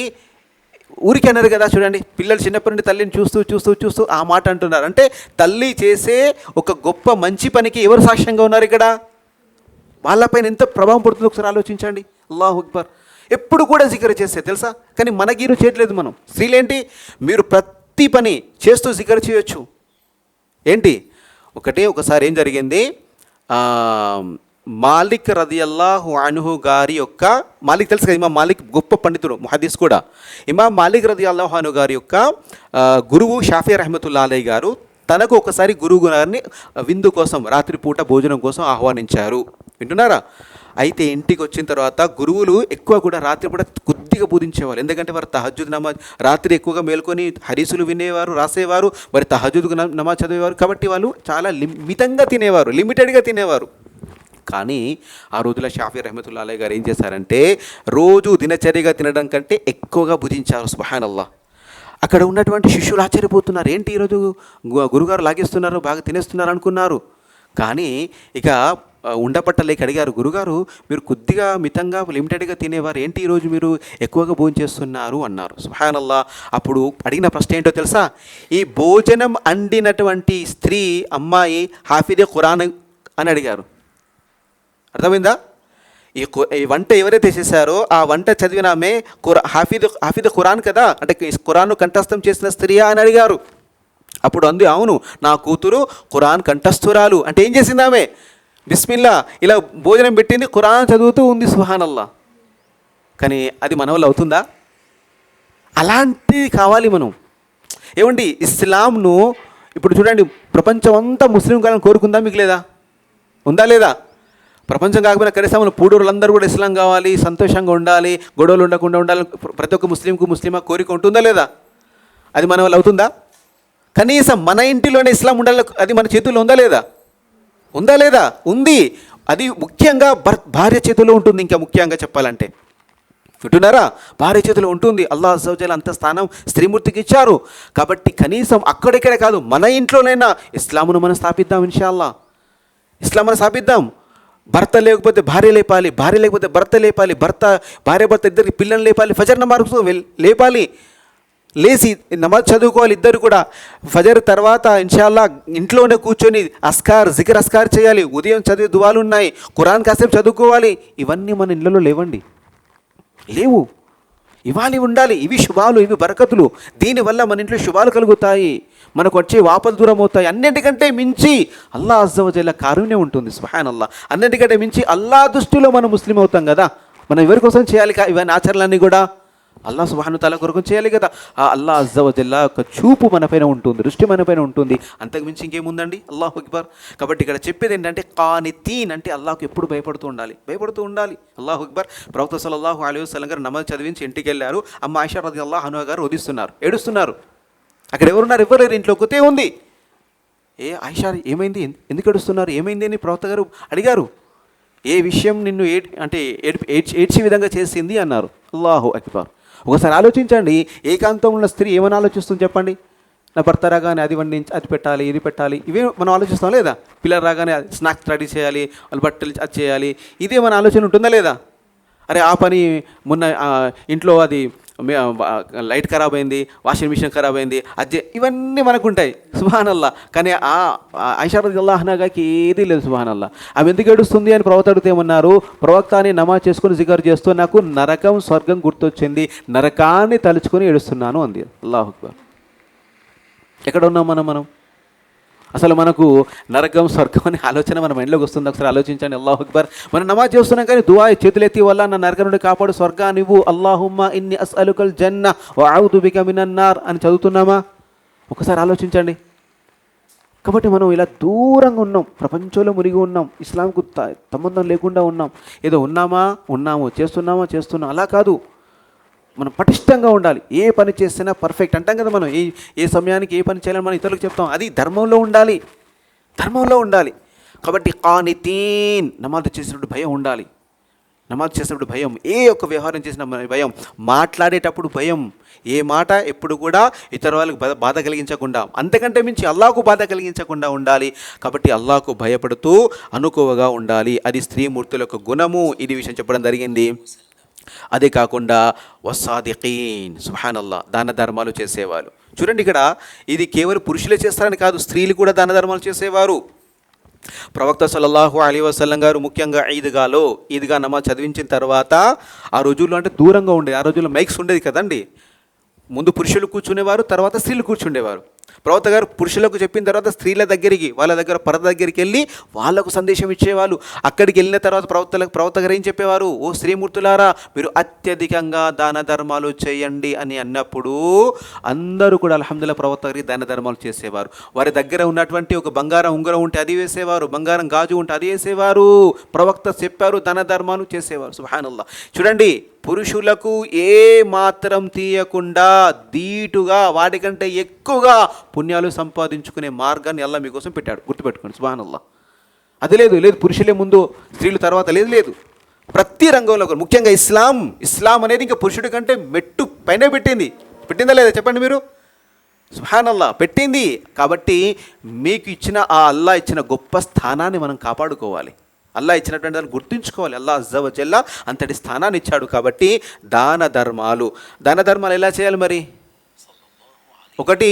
ఊరికి అన్నారు కదా, చూడండి, పిల్లలు చిన్నప్పటి నుండి తల్లిని చూస్తూ చూస్తూ చూస్తూ ఆ మాట అంటున్నారు. అంటే తల్లి చేసే ఒక గొప్ప మంచి పనికి ఎవరు సాక్ష్యంగా ఉన్నారు ఇక్కడ? వాళ్ళపైన ఎంత ప్రభావం పడుతుందో ఒకసారి ఆలోచించండి. అల్లాహు అక్బర్. ఎప్పుడు కూడా జికర్ చేస్తే తెలుసా, కానీ మనకి చేయట్లేదు. మనం స్త్రీలేంటి, మీరు ప్రతి పని చేస్తూ జికర్ చేయొచ్చు. ఏంటి ఒకసారి ఏం జరిగింది, మాలిక్ రదియల్లాహు అన్హు గారి యొక్క, మాలిక్ తెలుసు కదా, ఇమాం మాలిక్ గొప్ప పండితుడు, ముహద్దీస్ కూడా. ఇమాం మాలిక్ రదియల్లాహు అన్హు గారి యొక్క గురువు షాఫీ రహమతుల్లా అలై గారు తనకు ఒకసారి గురువు గారిని విందు కోసం, రాత్రిపూట భోజనం కోసం ఆహ్వానించారు. వింటున్నారా? అయితే ఇంటికి వచ్చిన తర్వాత గురువులు ఎక్కువ కూడా రాత్రిపూట కొద్దిగా బోధించేవారు. ఎందుకంటే వారు తహజ్జుద్ నమాజ్ రాత్రి ఎక్కువగా మేల్కొని హరీసులు వినేవారు, రాసేవారు, వారి తహజ్జుద్ నమాజ్ చదివేవారు. కాబట్టి వాళ్ళు చాలా మితంగా తినేవారు, లిమిటెడ్గా తినేవారు. కానీ ఆ రోజుల్లో షాఫీ రహమతుల్లా అలై గారు ఏం చేశారంటే, రోజు దినచర్యగా తినడం కంటే ఎక్కువగా భుజించారు. సుబ్హానల్లాహ్. అక్కడ ఉన్నటువంటి శిష్యులు ఆశ్చర్యపోతున్నారు, ఏంటి ఈరోజు గురుగారు లాగేస్తున్నారు, బాగా తినేస్తున్నారు అనుకున్నారు. కానీ ఇక ఉండపట్టలేక అడిగారు, గురుగారు మీరు కొద్దిగా మితంగా లిమిటెడ్గా తినేవారు, ఏంటి ఈరోజు మీరు ఎక్కువగా భోజనం చేస్తున్నారు అన్నారు. సుబ్హానల్లాహ్. అప్పుడు అడిగిన ప్రశ్న ఏంటో తెలుసా? ఈ భోజనం అండినటువంటి స్త్రీ, అమ్మాయి హాఫిదే ఖురాన్ అని అడిగారు. అర్థమైందా? ఈ వంట ఎవరైతే చేశారో ఆ వంట చదివిన ఆమె హాఫిద్ ఖురాన్ కదా, అంటే ఖురాన్ను కంఠస్థం చేసిన స్త్రీయా అని అడిగారు. అప్పుడు అంది, అవును, నా కూతురు ఖురాన్ కంఠస్థురాలు. అంటే ఏం చేసింది ఆమె? బిస్మిల్లా ఇలా భోజనం పెట్టింది, ఖురాన్ చదువుతూ ఉంది. సుబ్హానల్లాహ్. కానీ అది మన వల్ల అవుతుందా? అలాంటిది కావాలి మనం. ఏమండి, ఇస్లాంను ఇప్పుడు చూడండి, ప్రపంచం అంతా ముస్లిం కాలం కోరుకుందా? మీకు లేదా? ఉందా లేదా? ప్రపంచం కాకపోయినా కనీసం పూడూరులందరూ కూడా ఇస్లాం కావాలి, సంతోషంగా ఉండాలి, గొడవలు ఉండకుండా ఉండాలి, ప్రతి ఒక్క ముస్లిమా కోరిక ఉంటుందా లేదా? అది మన వల్ల అవుతుందా? కనీసం మన ఇంటిలోనే ఇస్లాం ఉండాలి, అది మన చేతుల్లో ఉందా లేదా? ఉందా లేదా? ఉంది. అది ముఖ్యంగా భార్య చేతిలో ఉంటుంది. ఇంకా ముఖ్యంగా చెప్పాలంటే, వింటున్నారా, భార్య చేతిలో ఉంటుంది. అల్లాహ్ అజ్జ వజల్ అంత స్థానం స్త్రీమూర్తికి ఇచ్చారు. కాబట్టి కనీసం అక్కడిక్కడే కాదు, మన ఇంట్లోనైనా ఇస్లామును మనం స్థాపిద్దాం. ఇన్షాల్లా ఇస్లాంను స్థాపిద్దాం. భర్త లేకపోతే భార్య లేపాలి, భార్య లేకపోతే భర్త లేపాలి, భార్య భర్త ఇద్దరికి పిల్లలు లేపాలి, ఫజర్ నమాజ్ లేపాలి, లేచి నమాజ్ చదువుకోవాలి ఇద్దరు కూడా. ఫజర్ తర్వాత ఇన్షాల్లా ఇంట్లోనే కూర్చొని జికర్ అస్కార్ చేయాలి, ఉదయం చదివే దువాలు ఉన్నాయి, ఖురాన్ కాసేపు చదువుకోవాలి. ఇవన్నీ మన ఇళ్ళలో లేవండి, లేవు. ఇవాళ ఉండాలి. ఇవి శుభాలు, ఇవి బరకతులు. దీనివల్ల మన ఇంట్లో శుభాలు కలుగుతాయి, మనకు వచ్చే వాపలు దూరం అవుతాయి. అన్నింటికంటే మించి అల్లాహ్ అజ్జ వజల్ల కారుణ్యం ఉంటుంది. సుబ్హానల్లాహ్. అన్నింటికంటే మించి అల్లాహ్ దృష్టిలో మనం ముస్లిం అవుతాం కదా. మనం ఎవరి కోసం చేయాలి ఇవన్నీ ఆచరణలన్నీ కూడా? అల్లాహ్ సుబ్హానహు తఆలా కొరకు చేయాలి కదా. ఆ అల్లాహ్ అజ్జ వజల్ల యొక్క చూపు మన పైన ఉంటుంది, దృష్టి మన పైన ఉంటుంది. అంతకు మించి ఇంకేముందండి? అల్లాహు అక్బర్. కాబట్టి ఇక్కడ చెప్పేది ఏంటంటే, కానితీన్ అంటే అల్లాహకు ఎప్పుడు భయపడుతూ ఉండాలి. అల్లాహు అక్బర్. ప్రవక్త సల్లల్లాహు అలైహి వసల్లం గారు నమాజ్ చదివించి ఇంటికి వెళ్ళారు. అమ్మ ఆయిషా రదియల్లాహు అన్హా గారు రోదిస్తున్నారు, ఏడుస్తున్నారు. అక్కడ ఎవరున్నారు? ఎవరు లేరు, ఇంట్లో కొత్తే ఉంది. ఏ ఆయిషా ఏమైంది, ఎందుకు ఏడుస్తున్నారు, ఏమైంది అని ప్రవక్త గారు అడిగారు. ఏ విషయం నిన్ను ఏడ్చే విధంగా చేసింది అన్నారు. అల్లాహు అక్బర్. ఒకసారి ఆలోచించండి, ఏకాంతం ఉన్న స్త్రీ ఏమని ఆలోచిస్తుంది చెప్పండి? నా భర్త రాగానే అది వండించి అది పెట్టాలి, ఇది పెట్టాలి, ఇవే మనం ఆలోచిస్తాం లేదా? పిల్లలు రాగానే స్నాక్స్ రెడీ చేయాలి, వాళ్ళు బట్టలు అది చేయాలి, ఇదే మన ఆలోచన ఉంటుందా లేదా? అరే ఆ పని మొన్న ఇంట్లో అది లైట్ ఖరాబ్ అయింది, వాషింగ్ మిషన్ ఖరాబ్ అయింది, అది ఇవన్నీ మనకు ఉంటాయి సుబ్హానల్లా. కానీ ఆయిషా రదియల్లాహు అన్హాకి ఏదీ లేదు సుబ్హానల్లా. ఆమె ఎందుకు ఏడుస్తుంది అని ప్రవక్త అడిగితే ఏమన్నారు, ప్రవక్త అని నమాజ్ చేసుకుని జిగర్ చేస్తూ నాకు నరకం స్వర్గం గుర్తొచ్చింది, నరకాన్ని తలుచుకొని ఏడుస్తున్నాను అంది. అల్లాహు అక్బర్. ఎక్కడ ఉన్నాం మనం? అసలు మనకు నరకం స్వర్గం అనే ఆలోచన మన మైండ్లోకి వస్తుంది? ఒకసారి ఆలోచించండి. అల్లాహు అక్బర్. మనం నమాజ్ చేస్తున్నాం కానీ దుఆ చేతులెత్తి వల్ల నా నరకం నుండి కాపాడు, స్వర్గాన్ని ఇవ్వు, అల్లాహుమ్మా ఇన్ని అస్అలుకల్ జన్న వ అఊదు బిక మినన్నార్ అని చదువుతున్నామా? ఒకసారి ఆలోచించండి. కాబట్టి మనం ఇలా దూరంగా ఉన్నాం, ప్రపంచంలో మునిగి ఉన్నాం, ఇస్లాంకు సంబంధం లేకుండా ఉన్నాం. ఏదో ఉన్నాము, చేస్తున్నాం, అలా కాదు. మనం పటిష్టంగా ఉండాలి. ఏ పని చేసినా పర్ఫెక్ట్ అంటాం కదా మనం. ఏ సమయానికి ఏ పని చేయాలని మనం ఇతరులకు చెప్తాం. అది ధర్మంలో ఉండాలి. కాబట్టి ఖానితీన్, నమాజ్ చేసినప్పుడు భయం ఉండాలి. నమాజ్ చేసినప్పుడు భయం, ఏ ఒక్క వ్యవహారం చేసిన భయం, మాట్లాడేటప్పుడు భయం, ఏ మాట ఎప్పుడు కూడా ఇతర వాళ్ళకు బాధ కలిగించకుండా, అంతకంటే మించి అల్లాహకు బాధ కలిగించకుండా ఉండాలి. కాబట్టి అల్లాహకు భయపడుతూ అనుకోవగా ఉండాలి. అది స్త్రీమూర్తుల యొక్క గుణము. ఇది విషయం చెప్పడం జరిగింది. అదే కాకుండా వస్సాదికీన్, సుబ్హానల్లా, దాన ధర్మాలు చేసేవాళ్ళు. చూడండి, ఇక్కడ ఇది కేవలం పురుషులే చేస్తారని కాదు, స్త్రీలు కూడా దాన ధర్మాలు చేసేవారు. ప్రవక్త సల్లల్లాహు అలైహి వసల్లం గారు ముఖ్యంగా ఈద్గా నమాజ్ చదివించిన తర్వాత, ఆ రోజుల్లో అంటే దూరంగా ఉండేది, ఆ రోజుల్లో మైక్స్ ఉండేది కదండి. ముందు పురుషులు కూర్చునేవారు, తర్వాత స్త్రీలు కూర్చుండేవారు. ప్రవక్త గారు పురుషులకు చెప్పిన తర్వాత స్త్రీల దగ్గరికి, వాళ్ళ దగ్గర పరద దగ్గరికి వెళ్ళి వాళ్ళకు సందేశం ఇచ్చేవాళ్ళు. అక్కడికి వెళ్ళిన తర్వాత ప్రవక్త గారు ఏం చెప్పేవారు, ఓ స్త్రీమూర్తులారా, మీరు అత్యధికంగా దాన ధర్మాలు చేయండి అని అన్నప్పుడు అందరూ కూడా అల్హమ్దులిల్లాహ్ ప్రవక్త గారికి దాన ధర్మాలు చేసేవారు. వారి దగ్గర ఉన్నటువంటి ఒక బంగారం ఉంగరం ఉంటే అది వేసేవారు, బంగారం గాజు ఉంటే అది వేసేవారు. ప్రవక్త చెప్పారు, దాన ధర్మాలు చేసేవారు. సుబ్హానల్లాహ్. చూడండి, పురుషులకు ఏ మాత్రం తీయకుండా ధీటుగా వాటికంటే ఎక్కువగా పుణ్యాలు సంపాదించుకునే మార్గాన్ని అల్లాహ్ మీకోసం పెట్టాడు. గుర్తుపెట్టుకోండి. సుబ్హానల్లాహ్. అది లేదు పురుషులే ముందు స్త్రీలు తర్వాత, లేదు. ప్రతి రంగంలో కూడా, ముఖ్యంగా ఇస్లాం అనేది ఇంకా పురుషుడి కంటే మెట్టు పైన పెట్టిందా లేదా చెప్పండి మీరు? సుబ్హానల్లాహ్, పెట్టింది. కాబట్టి మీకు ఇచ్చిన ఆ అల్లాహ్ ఇచ్చిన గొప్ప స్థానాన్ని మనం కాపాడుకోవాలి. అల్లాహ్ ఇచ్చినటువంటి దాన్ని గుర్తుంచుకోవాలి. అల్లాహ్ అజ్జ వ జల్ల అంతటి స్థానాన్ని ఇచ్చాడు. కాబట్టి దాన ధర్మాలు ఎలా చేయాలి మరి? ఒకటి,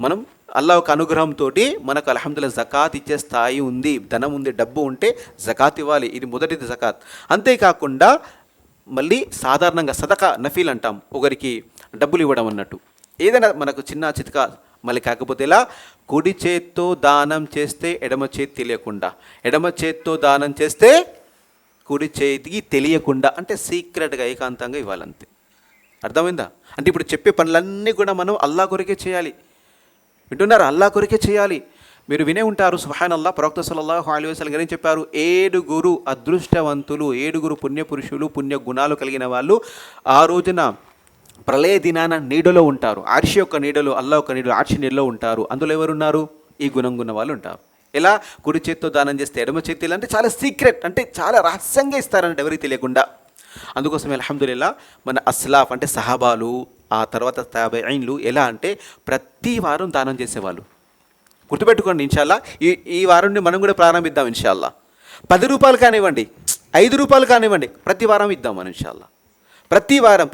మనం అల్లాహ్ ఒక అనుగ్రహంతో మనకు అల్హమ్దులిల్లాహ్ జకాత్ ఇచ్చే స్థాయి ఉంది, ధనం ఉంది, డబ్బు ఉంటే జకాత్ ఇవ్వాలి. ఇది మొదటిది జకాత్. అంతేకాకుండా మళ్ళీ సాధారణంగా సదకా నఫీల్ అంటాం, ఒకరికి డబ్బులు ఇవ్వడం అన్నట్టు. ఏదైనా మనకు చిన్న చితకా, మళ్ళీ కాకపోతే ఇలా కుడి చేత్తో దానం చేస్తే ఎడమ చేతి తెలియకుండా, ఎడమ చేత్తో దానం చేస్తే కుడి చేతికి తెలియకుండా, అంటే సీక్రెట్గా ఏకాంతంగా ఇవ్వాలంతే. అర్థమైందా? అంటే ఇప్పుడు చెప్పే పనులన్నీ కూడా మనం అల్లాహ్ కొరకే చేయాలి. వింటున్నారు? అల్లాహ్ కొరకే చేయాలి. మీరు వినే ఉంటారు, సుబ్హానల్లాహ్, ప్రవక్త సల్లల్లాహు అలైహి వసల్లం గారు చెప్పారు, 7 అదృష్టవంతులు, 7 పుణ్యపురుషులు, పుణ్య గుణాలు కలిగిన వాళ్ళు ఆ రోజున ప్రళయ దినాన నీడలో ఉంటారు. ఆర్షి యొక్క నీడలో, అల్లాహ్ యొక్క నీడలో, ఆర్షి నీడలో ఉంటారు. అందులో ఎవరున్నారు? ఈ గుణం ఉన్న వాళ్ళు ఉంటారు. ఎలా? కుడి చేత్తో దానం చేస్తే ఎడమ చేతిలో, అంటే చాలా సీక్రెట్, అంటే చాలా రహస్యంగా ఇస్తారంటే ఎవరికి తెలియకుండా. అందుకోసమే అల్హమ్దులిల్లాహ్ మన అస్లాఫ్ అంటే సహాబాలు, ఆ తర్వాత తాబెఈన్లు ఎలా అంటే ప్రతి వారం దానం చేసేవాళ్ళు. గుర్తుపెట్టుకోండి. ఇన్షాల్లా ఈ వారం నుండి మనం కూడా ప్రారంభిద్దాం. ఇన్షాల్లా 10 రూపాయలు కానివ్వండి, 5 రూపాయలు కానివ్వండి, ప్రతి వారం ఇద్దాం మనం. ఇన్షాల్లా ప్రతి వారం,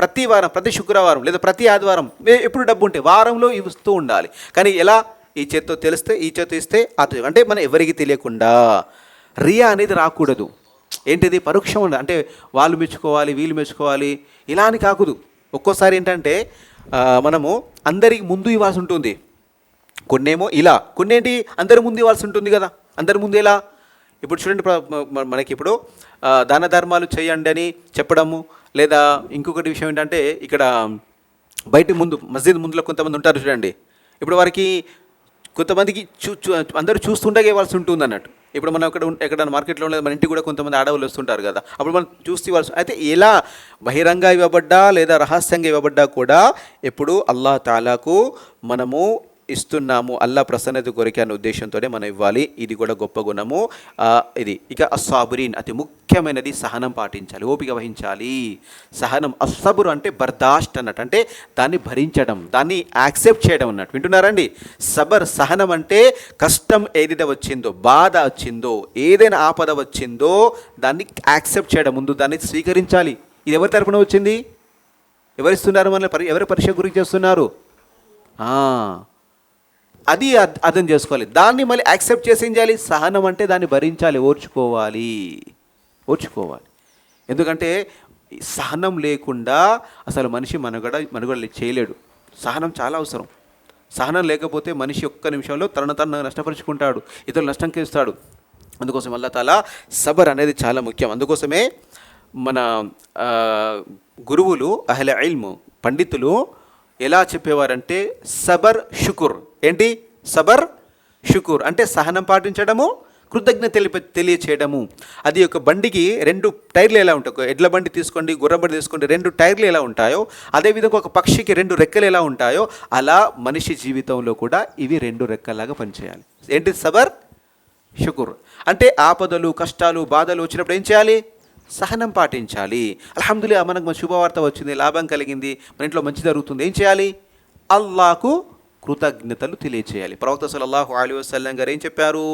ప్రతి శుక్రవారం లేదా ప్రతి ఆదివారం, ఎప్పుడు డబ్బు ఉంటే వారంలో ఇస్తూ ఉండాలి. కానీ ఎలా? ఈ చేత్తో తెలిస్తే ఈ చేత్తో ఇస్తే అంటే మనం ఎవరికి తెలియకుండా, రియా అనేది రాకూడదు. ఏంటిది? పరోక్షం ఉండాలి. అంటే వాళ్ళు మెచ్చుకోవాలి, వీళ్ళు మెచ్చుకోవాలి, ఇలా అని కాకూడదు. ఒక్కోసారి ఏంటంటే మనము అందరికి ముందు ఇవ్వాల్సి ఉంటుంది. కొన్నేమో ఇలా, కొన్నేంటి అందరి ముందు ఇవ్వాల్సి ఉంటుంది కదా. అందరి ముందు ఎలా? ఇప్పుడు చూడండి, మనకి ఇప్పుడు దాన ధర్మాలు చేయండి అని చెప్పడము, లేదా ఇంకొకటి విషయం ఏంటంటే, ఇక్కడ బయట ముందు మస్జిద్ ముందులో కొంతమంది ఉంటారు చూడండి. ఇప్పుడు వారికి కొంతమందికి అందరూ చూస్తుండగా ఇవ్వాల్సి ఉంటుంది అన్నట్టు. ఇప్పుడు మనం ఎక్కడైనా మార్కెట్లో ఉండదు, మన ఇంటికి కూడా కొంతమంది ఆడవాళ్ళు వస్తుంటారు కదా, అప్పుడు మనం చూస్తూ ఇవ్వాల్సి. అయితే ఎలా బహిరంగ ఇవ్వబడ్డా లేదా రహస్యంగా ఇవ్వబడ్డా కూడా ఎప్పుడు అల్లాహ్ తాలాకు మనము ఇస్తున్నాము, అల్లాహ్ ప్రసన్నత కొరికే అనే ఉద్దేశంతోనే మనం ఇవ్వాలి. ఇది కూడా గొప్ప గుణము. ఇది ఇక అస్సాబురీన్, అతి ముఖ్యమైనది సహనం పాటించాలి, ఓపిక వహించాలి. సహనం, అస్సబురు అంటే బర్దాష్ట్ అన్నట్టు, అంటే దాన్ని భరించడం, దాన్ని యాక్సెప్ట్ చేయడం అన్నట్టు. వింటున్నారండి? సబర్, సహనం అంటే కష్టం ఏదైతే వచ్చిందో, బాధ వచ్చిందో, ఏదైనా ఆపద వచ్చిందో దాన్ని యాక్సెప్ట్ చేయడం, ముందు దాన్ని స్వీకరించాలి. ఇది ఎవరి తరపున వచ్చింది? ఎవరిస్తున్నారు మనల్ని ఎవరి పరీక్ష గురించి చేస్తున్నారు? అది అర్థం చేసుకోవాలి. దాన్ని మళ్ళీ యాక్సెప్ట్ చేసి ఏం చేయాలి? సహనం అంటే దాన్ని భరించాలి, ఓర్చుకోవాలి. ఎందుకంటే సహనం లేకుండా అసలు మనిషి మనుగడ చేయలేడు. సహనం చాలా అవసరం. సహనం లేకపోతే మనిషి ఒక్క నిమిషంలో తను నష్టపరుచుకుంటాడు, ఇతరులు నష్టం చేస్తాడు. అందుకోసం అల్లాహ్ తాలా సబర్ అనేది చాలా ముఖ్యం. అందుకోసమే మన గురువులు అహ్లె ఇల్మ్ పండితులు ఎలా చెప్పేవారంటే సబర్ షుకుర్. ఏంటి సబర్ షుకుర్ అంటే సహనం పాటించడము, కృతజ్ఞత తెలియచేయడము. అది ఒక బండికి 2 టైర్లు ఎలా ఉంటాయి, ఎడ్ల బండి తీసుకోండి, గుర్ర బండి తీసుకోండి, 2 టైర్లు ఎలా ఉంటాయో అదేవిధంగా ఒక పక్షికి 2 రెక్కలు ఎలా ఉంటాయో అలా మనిషి జీవితంలో కూడా ఇవి 2 రెక్కలాగా పనిచేయాలి. ఏంటి సబర్ షుకుర్ అంటే ఆపదలు, కష్టాలు, బాధలు వచ్చినప్పుడు ఏం చేయాలి? సహనం పాటించాలి. అల్హమ్దులిల్లాహ్ మనకు శుభవార్త వచ్చింది, లాభం కలిగింది, మన ఇంట్లో మంచి జరుగుతుంది, ఏం చేయాలి? అల్లాహకు కృతజ్ఞతలు తెలియచేయాలి. ప్రవక్త సల్లల్లాహు అలైహి వసల్లం గారు ఏం చెప్పారు?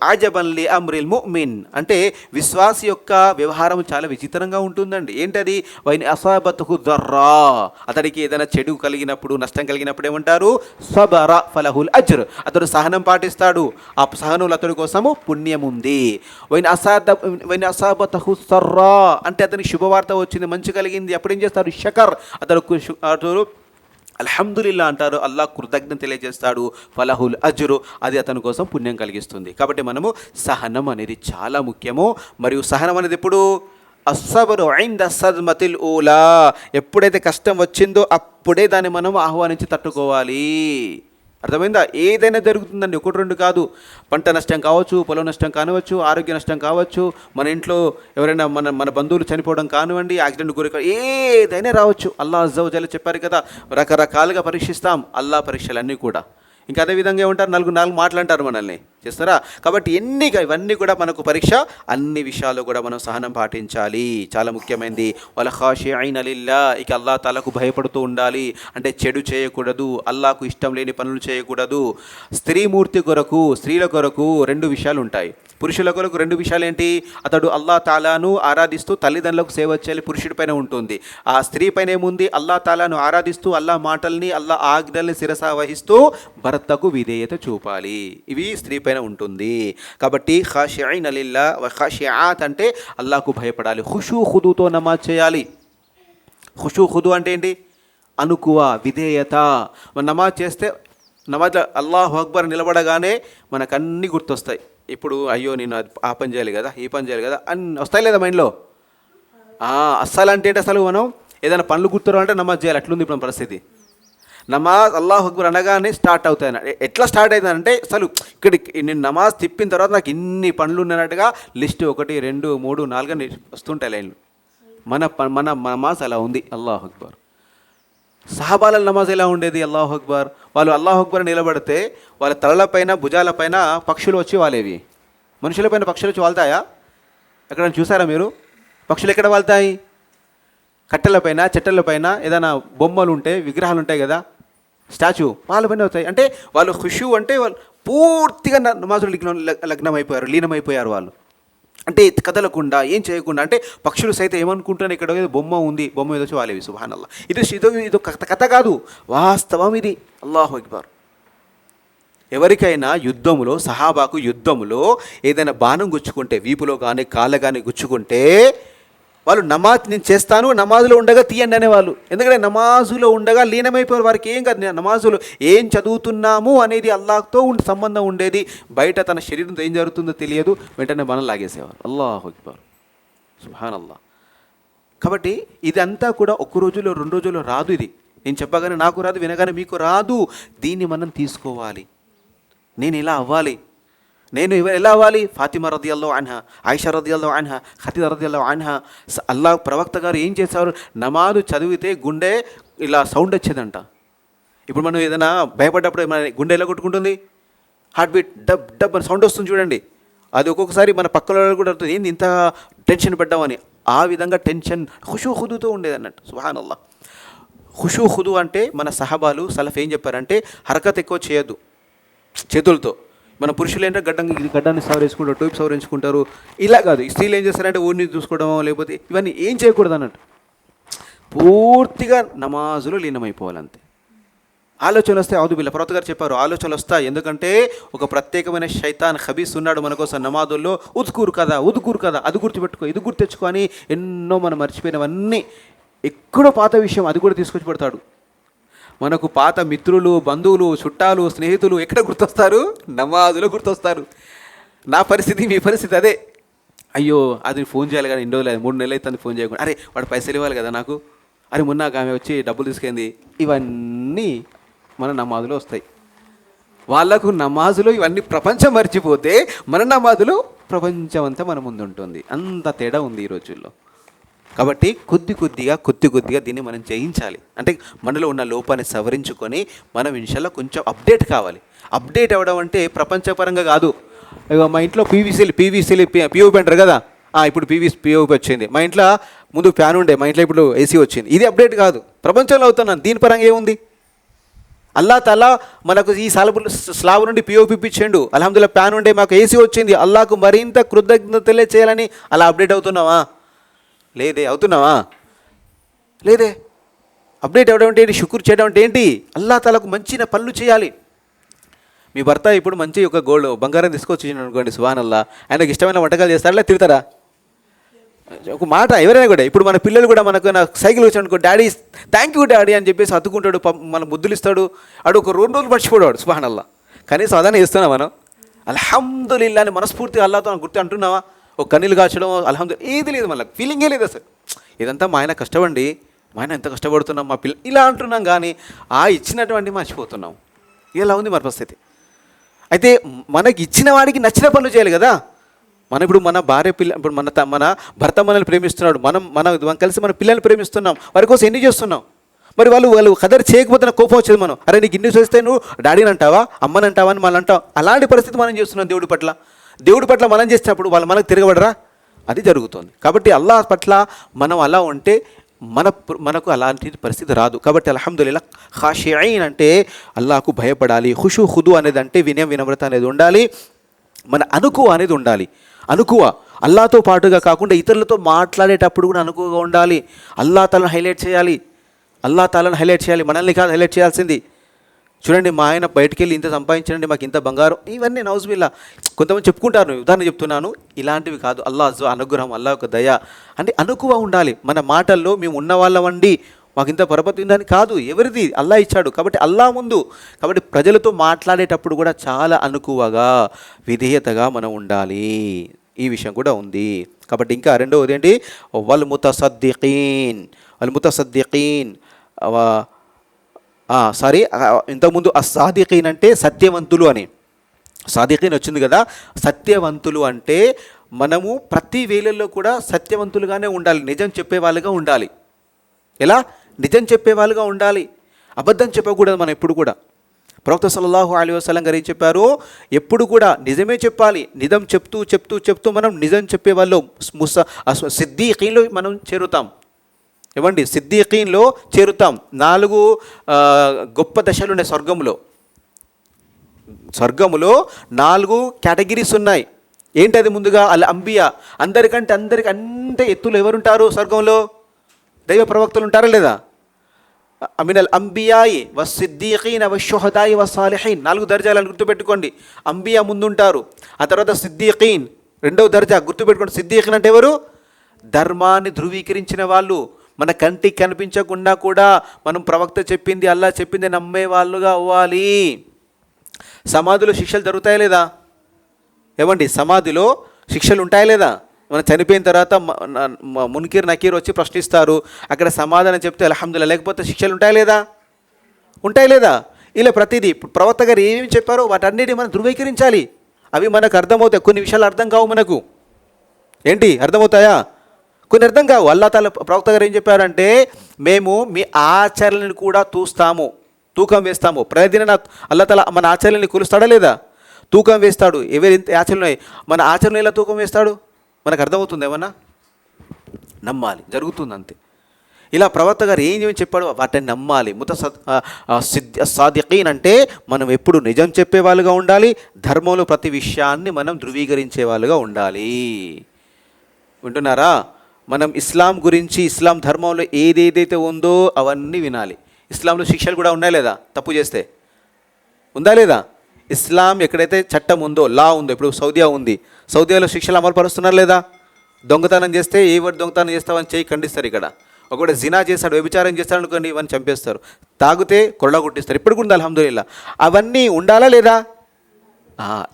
అజబన్ లి అమ్రిల్ ముమిన్ అంటే విశ్వాసి యొక్క వ్యవహారం చాలా విచిత్రంగా ఉంటుందండి. ఏంటది? వైన్ అసాబతుహు దర్రా అతడికి ఏదైనా చెడు కలిగినప్పుడు, నష్టం కలిగినప్పుడు ఏమంటారు? సబర ఫలహుల్ అజ్ర్ అతడు సహనం పాటిస్తాడు, ఆ సహనంలో అతడి కోసము పుణ్యం ఉంది. వైన్ అసాబతుహు సర్రా అంటే అతనికి శుభవార్త వచ్చింది, మంచి కలిగింది, అప్పుడు ఏం చేస్తాడు? షకర్ అతడు అల్హమ్దులిల్లా అంటారు, అల్లాహ్ కృతజ్ఞత తెలియజేస్తాడు, ఫలహుల్ అజ్రు అది అతని కోసం పుణ్యం కలిగిస్తుంది. కాబట్టి మనము సహనం అనేది చాలా ముఖ్యము. మరియు సహనం అనేది ఎప్పుడు? అస్సబరు ఇంద సద్మతిల్ ఊలా ఎప్పుడైతే కష్టం వచ్చిందో అప్పుడే దాన్ని మనం ఆహ్వానించి తట్టుకోవాలి. అర్థమైందా? ఏదైనా జరుగుతుందండి, 1-2 కాదు. పంట నష్టం కావచ్చు, పొలం నష్టం కానివచ్చు, ఆరోగ్య నష్టం కావచ్చు, మన ఇంట్లో ఎవరైనా మన బంధువులు చనిపోవడం కానివ్వండి, యాక్సిడెంట్ గురి ఏదైనా రావచ్చు. అల్లాహ్ అజ్జ వజల్ చెప్పారు కదా, రకరకాలుగా పరీక్షిస్తాం. అల్లాహ్ పరీక్షలన్నీ కూడా. ఇంకా అదేవిధంగా ఏమంటారు? 4 మాటలు అంటారు మనల్ని, చేస్తారా? కాబట్టి ఇవన్నీ కూడా మనకు పరీక్ష. అన్ని విషయాలు కూడా మనం సహనం పాటించాలి, చాలా ముఖ్యమైనది. వల ఖాషిఈన లిల్లాహ్ ఇక అల్లాహ్ తాలాకు భయపడుతూ ఉండాలి. అంటే చెడు చేయకూడదు, అల్లాహకు ఇష్టం లేని పనులు చేయకూడదు. స్త్రీల కొరకు 2 విషయాలు ఉంటాయి. పురుషుల కొరకు 2 విషయాలు ఏంటి? అతడు అల్లాహ్ తాలాను ఆరాధిస్తూ తల్లిదండ్రులకు సేవ చేయాలి, పురుషుడి పైన ఉంటుంది. ఆ స్త్రీ పైన ఏముంది? అల్లాహ్ తాలాను ఆరాధిస్తూ అల్లాహ్ మాటల్ని, అల్లాహ్ ఆజ్ఞల్ని శిరస వహిస్తూ భర్తకు విధేయత చూపాలి. ఇవి స్త్రీ పైన ఉంటుంది. కాబట్టి ఖాషిఈన లిల్లాహ్ వ ఖాషిఆత్ అంటే అల్లాహకు భయపడాలి. ఖుషూ ఖుదూతో నమాజ్ చేయాలి. ఖుషూ ఖుదూ అంటే ఏంటి? అనుకువ, విధేయత. నమాజ్ చేస్తే నమాజ్లో అల్లాహు అక్బర్ నిలబడగానే మనకు అన్నీ గుర్తొస్తాయి. ఇప్పుడు అయ్యో నేను ఆ పని చేయాలి కదా, ఈ పని చేయాలి కదా అన్నీ వస్తాయి లేదా మైండ్లో? అస్సలు అంటే అసలు మనం ఏదైనా పనులు గుర్తురాలంటే నమాజ్ చేయాలి. అట్లుంది ఇప్పుడు పరిస్థితి. నమాజ్ అల్లాహు అక్బర్ అనగానే స్టార్ట్ అవుతాయి. ఎట్లా స్టార్ట్ అవుతుందంటే అసలు నేను నమాజ్ తిప్పిన తర్వాత నాకు ఇన్ని పనులు ఉన్నట్టుగా లిస్ట్ 1, 2, 3, 4 అని వస్తుంటాయి లైన్లు. మన నమాజ్ అలా ఉంది. అల్లాహు అక్బర్. సహాబాల నమాజ్ ఎలా ఉండేది? అల్లాహు అక్బర్. వాళ్ళు అల్లాహు అక్బర్ నిలబడితే వాళ్ళ తలలపైన, భుజాలపైన పక్షులు వచ్చి వాలేవి. మనుషులపైన పక్షులు వచ్చి వాళ్తాయా? ఎక్కడైనా చూసారా మీరు? పక్షులు ఎక్కడ వాళ్తాయి? కట్టెలపైన, చెట్టెలపైన, ఏదైనా బొమ్మలు ఉంటే, విగ్రహాలు ఉంటాయి కదా, స్టాచ్యూ, వాళ్ళపైన అవుతాయి. అంటే వాళ్ళు ఖుషూ అంటే వాళ్ళు పూర్తిగా నమాజులు లీనమైపోయారు వాళ్ళు. అంటే కదలకుండా, ఏం చేయకుండా. అంటే పక్షులు సైతం ఏమనుకుంటున్నాయి, ఇక్కడ ఏదో బొమ్మ ఉంది, బొమ్మ మీద వచ్చి వాలేవి. సుబ్హానల్లాహ్. ఇది కథ కాదు, వాస్తవం ఇది. అల్లాహు అక్బర్. ఎవరికైనా యుద్ధములో, సహాబాకు యుద్ధములో ఏదైనా బాణం గుచ్చుకుంటే, వీపులో కానీ కాళ్ళ కానీ గుచ్చుకుంటే వాళ్ళు నమాజ్ నేను చేస్తాను, నమాజులో ఉండగా తీయండి అనేవాళ్ళు. ఎందుకంటే నమాజులో ఉండగా లీనమైపోయారు. వారికి ఏం కాదు, నమాజులో ఏం చదువుతున్నాము అనేది అల్లాహ్తో సంబంధం ఉండేది. బయట తన శరీరంతో ఏం జరుగుతుందో తెలియదు, వెంటనే బాణం లాగేసేవారు. అల్లాహు అక్బర్, సుబ్హానల్లాహ్. కాబట్టి ఇదంతా కూడా 1 రోజులో 2 రోజుల్లో రాదు. ఇది నేను చెప్పగానే నాకు రాదు, వినగానే మీకు రాదు. దీన్ని మనం తీసుకోవాలి. నేను ఇలా అవ్వాలి, నేను ఎలా అవ్వాలి? ఫాతిమా రదియల్లాహు అన్హా, ఆయిషా రదియల్లాహు అన్హా, ఖదీజా రదియల్లాహు అన్హా. అల్లాహ్ ప్రవక్త గారు ఏం చేశారు? నమాజు చదివితే గుండె ఇలా సౌండ్ వచ్చేదంట. ఇప్పుడు మనం ఏదైనా భయపడ్డప్పుడు మన గుండె ఎలా కొట్టుకుంటుంది? హార్ట్ బీట్ డబ్ డబ్ అని సౌండ్ వస్తుంది చూడండి. అది ఒక్కొక్కసారి మన పక్కన కూడా అర్థం, ఏంది ఇంత టెన్షన్ పడ్డామని. ఆ విధంగా టెన్షన్ ఖుషూ ఖుదూతో ఉండేది అన్నట్టు. సుబ్హానల్లాహ్. ఖుషూ ఖుదూ అంటే మన సహబాలు సలఫ్ ఏం చెప్పారంటే హరకత్ ఎక్కువ చేయొద్దు చేతులతో. మన పురుషులు ఏంటంటే గడ్డాన్ని సవరించుకుంటారు, టోపీ సవరించుకుంటారు. ఇలా కాదు. స్త్రీలు ఏం చేస్తారంటే ఊరిని చూసుకోవడం, లేకపోతే ఇవన్నీ ఏం చేయకూడదు అన్నట్టు. పూర్తిగా నమాజులో లీనమైపోవాలంతే. ఆలోచనలు వస్తాయి, ఔదుబిల్లా ప్రవక్త గారు చెప్పారు, ఆలోచనలు వస్తాయి. ఎందుకంటే ఒక ప్రత్యేకమైన శైతాన్ ఖబీస్ ఉన్నాడు మన కోసం నమాజుల్లో. ఉదుకూరు కదా అది గుర్తుపెట్టుకో, ఇది గుర్తెచ్చుకో అని ఎన్నో మనం మర్చిపోయినవన్నీ, ఎక్కడో పాత విషయం అది కూడా తీసుకొచ్చి పెడతాడు. మనకు పాత మిత్రులు, బంధువులు, చుట్టాలు, స్నేహితులు ఎక్కడ గుర్తొస్తారు? నమాజులో గుర్తొస్తారు. నా పరిస్థితి, మీ పరిస్థితి అదే. అయ్యో అది ఫోన్ చేయాలి కదా, 2 రోజులు 3 నెలలు అవుతుంది ఫోన్ చేయకుండా. అరే వాడు పైసలు ఇవ్వాలి కదా నాకు, అరే మొన్న ఆమె వచ్చి డబ్బులు తీసుకెళ్ళింది. ఇవన్నీ మన నమాజులో వస్తాయి. వాళ్ళకు నమాజులో ఇవన్నీ ప్రపంచం మర్చిపోతే మన నమాజులో ప్రపంచం అంతా మన ముందు ఉంటుంది. అంత తేడా ఉంది ఈ రోజుల్లో. కాబట్టి కొద్ది కొద్దిగా దీన్ని మనం జయించాలి. అంటే మనలో ఉన్న లోపాన్ని సవరించుకొని మనం ఇన్షాల్లా కొంచెం అప్డేట్ కావాలి. అప్డేట్ అవ్వడం అంటే ప్రపంచపరంగా కాదు. మా ఇంట్లో పీవీసీలు పిఓపి అంటారు కదా, ఇప్పుడు పిఓపి వచ్చింది. మా ఇంట్లో ముందు ఫ్యాన్ ఉండే, మా ఇంట్లో ఇప్పుడు ఏసీ వచ్చింది. ఇది అప్డేట్ కాదు, ప్రపంచంలో అవుతున్నాను. దీని పరంగా ఏముంది? అల్లా తాలా మనకు ఈ స్లాబ్ నుండి పిఓపి ఇప్పించాడు, అల్హమ్దులిల్లాహ్ ఫ్యాన్ ఉండే మాకు ఏసీ వచ్చింది. అల్లాకు మరింత కృతజ్ఞతలే చేయాలని అలా అప్డేట్ అవుతున్నావా? లేదే. అవుతున్నావా? లేదే. అప్డేట్ అవ్వడం అంటే ఏంటి? షుక్ర్ చేయడం అంటే ఏంటి? అల్లా తాలాకు మంచిన పనులు చేయాలి. మీ భర్త ఇప్పుడు మంచి ఒక బంగారం తీసుకొచ్చి అనుకోండి, సుబ్హానల్లా, ఆయనకు ఇష్టమైన వంటకాలు చేస్తారా, తిడతారా? ఒక మాట ఎవరైనా కూడా. ఇప్పుడు మన పిల్లలు కూడా మనకు సైకిల్ వచ్చి అనుకో, డాడీ థ్యాంక్ యూ డాడీ అని చెప్పేసి అతుక్కుంటాడు, మన ముద్దులు ఇస్తాడు. అడు ఒక 2 రోజులు మర్చిపోయాడు, సుబ్హానల్లా. కనీసం అదనే చేస్తున్నాం మనం. అల్హమ్దులిల్లాహ్ అని మనస్ఫూర్తిగా అల్లాతో గుర్తు అంటున్నావా? ఒక కన్నీళ్ళు కాచడం, అల్హమ్దులిల్లాహ్ ఏది లేదు, మళ్ళీ ఫీలింగే లేదు అసలు. ఇదంతా మా ఆయన కష్టపడి, మా ఆయన ఎంత కష్టపడుతున్నాం, మా పిల్ల ఇలా అంటున్నాం, కానీ ఇచ్చినటువంటి మర్చిపోతున్నాం. ఇలా ఉంది మన పరిస్థితి. అయితే మనకి ఇచ్చిన వాడికి నచ్చిన పనులు చేయాలి కదా. ఇప్పుడు మన భార్య ఇప్పుడు మన భర్త మనల్ని ప్రేమిస్తున్నాడు, మనం కలిసి మన పిల్లల్ని ప్రేమిస్తున్నాం, వారి కోసం ఎన్ని చేస్తున్నాం. మరి వాళ్ళు కదర్ చేయకపోతే నాకు కోపం వచ్చేది. మనం అరే నీకు ఇన్ని చేస్తే నువ్వు డాడీని అంటావా, అమ్మని అంటావా అని మనం అంటాం. అలాంటి పరిస్థితి మనం చేస్తున్నాం దేవుడి పట్ల మనం చేసినప్పుడు వాళ్ళు మనకు తిరగబడరా? అది జరుగుతుంది. కాబట్టి అల్లాహ్ పట్ల మనం అలా ఉంటే మనకు అలాంటి పరిస్థితి రాదు. కాబట్టి అల్హమ్దులిల్లాహ్ ఖాషియీన్ అంటే అల్లాహకు భయపడాలి. ఖుషూ ఖుదు అనేది అంటే వినమ్రత అనేది ఉండాలి. మన అనుకువ అనేది ఉండాలి. అనుకువ అల్లాహతో పాటుగా కాకుండా ఇతరులతో మాట్లాడేటప్పుడు కూడా అనుకువగా ఉండాలి. అల్లాహ్ తాలాను హైలైట్ చేయాలి, మనల్ని కాదు హైలైట్ చేయాల్సింది. చూడండి, మా ఆయన బయటికి వెళ్ళి ఇంత సంపాదించండి, మాకు ఇంత బంగారం, ఇవన్నీ నౌజుబిల్లా కొంతమంది చెప్పుకుంటారు. ఉదాహరణ చెప్తున్నాను, ఇలాంటివి కాదు. అల్లాహ్ అనుగ్రహం, అల్లాహ్ యొక్క దయ అంటే అనుకువ ఉండాలి. మన మాటల్లో మేము ఉన్న వాళ్ళవండి, మాకు ఇంత పరపతి ఉందని కాదు. ఎవరిది? అల్లాహ్ ఇచ్చాడు. కాబట్టి అల్లాహ్ ముందు, కాబట్టి ప్రజలతో మాట్లాడేటప్పుడు కూడా చాలా అనుకువగా, విధేయతగా మనం ఉండాలి. ఈ విషయం కూడా ఉంది. కాబట్టి ఇంకా రెండవది ఏంటి? వల్ ముతసద్దికీన్ ఇంతకుముందు అస్సాదికీన్ అంటే సత్యవంతులు అని. సాదికీన్ వచ్చింది కదా. సత్యవంతులు అంటే మనము ప్రతి వేళల్లో కూడా సత్యవంతులుగానే ఉండాలి, నిజం చెప్పేవాళ్ళుగా ఉండాలి. ఎలా? నిజం చెప్పేవాళ్ళుగా ఉండాలి, అబద్ధం చెప్పకూడదు. మనం ఎప్పుడు కూడా ప్రవక్త సల్లల్లాహు అలైహి వసల్లం గారు ఏం చెప్పారు? ఎప్పుడు కూడా నిజమే చెప్పాలి. నిజం చెప్తూ మనం నిజం చెప్పేవాళ్ళు సిద్దీకీన్లో మనం చేరుతాం. ఏమండి? సిద్దీకీన్లో చేరుతాం. 4 గొప్ప దశలు ఉన్నాయి స్వర్గములో 4 కేటగిరీస్ ఉన్నాయి. ఏంటది? ముందుగా అల్ అంబియా, అందరికంటే ఎత్తులు ఎవరుంటారు స్వర్గంలో? దైవ ప్రవక్తలు ఉంటారా లేదా? అమినల్ అంబియాయి వస్సిద్దీకీన వషుహదాయి వస్సాలిహీన్, 4 దర్జాలను గుర్తుపెట్టుకోండి. అంబియా ముందుంటారు, ఆ తర్వాత సిద్దీకీన్ రెండవ దర్జా గుర్తుపెట్టుకోండి. సిద్దీకీన్ అంటే ఎవరు? ధర్మాన్ని ధృవీకరించిన వాళ్ళు. మన కంటికి కనిపించకుండా కూడా మనం ప్రవక్త చెప్పింది, అల్లాహ్ చెప్పింది నమ్మే వాళ్ళుగా అవ్వాలి. సమాధిలో శిక్షలు జరుగుతాయా లేదా? ఏమండి? సమాధిలో శిక్షలు ఉంటాయా లేదా? మనం చనిపోయిన తర్వాత మున్కిర్ నకీర్ వచ్చి ప్రశ్నిస్తారు, అక్కడ సమాధానం చెప్తే అల్హమ్దులిల్లాహ్, లేకపోతే శిక్షలు ఉంటాయా లేదా? ఇలా ప్రతిదీ ప్రవక్త గారు ఏమేమి చెప్పారో వాటన్నిటిని మనం ధృవీకరించాలి. అవి మనకు అర్థమవుతాయి. కొన్ని విషయాలు అర్థం కావు మనకు. ఏంటి అర్థమవుతాయా? కొన్ని అర్థం కావు. అల్లాహ్ తాలా ప్రవక్త గారు ఏం చెప్పారంటే, మేము మీ ఆచరణని కూడా తూకం వేస్తాము. ప్రతిదిన అల్లాహ్ తాలా మన ఆచరణని కొలుస్తాడా లేదా? తూకం వేస్తాడు. ఎవరి ఆచరణ, మన ఆచరణ ఎలా తూకం వేస్తాడు? మనకు అర్థమవుతుంది ఏమన్నా? నమ్మాలి, జరుగుతుంది అంతే. ఇలా ప్రవక్త గారు ఏం చెప్పాడో వాటిని నమ్మాలి. సాదికీన్ అంటే మనం ఎప్పుడు నిజం చెప్పేవాళ్ళుగా ఉండాలి, ధర్మంలో ప్రతి విషయాన్ని మనం ధృవీకరించే వాళ్ళుగా ఉండాలి. వింటున్నారా? మనం ఇస్లాం గురించి, ఇస్లాం ధర్మంలో ఏదేదైతే ఉందో అవన్నీ వినాలి. ఇస్లాంలో శిక్షలు కూడా ఉన్నాయా లేదా? తప్పు చేస్తే ఉందా లేదా? ఇస్లాం ఎక్కడైతే చట్టం ఉందో, లా ఉందో, ఇప్పుడు సౌదియా ఉంది, సౌదియాలో శిక్షలు అమలు పరుస్తున్నారు లేదా? దొంగతనం చేస్తే ఏ వాడు దొంగతనం చేస్తావని చేయి ఖండిస్తారు. ఇక్కడ ఒకవేళ జినా చేస్తాడు, వ్యభిచారం చేస్తాడు అనుకోండి, ఇవన్నీ చంపేస్తారు. తాగితే కొరడా కొట్టిస్తారు. ఇప్పుడు కూడా ఉంది అల్హమ్దులిల్లా. అవన్నీ ఉండాలా లేదా?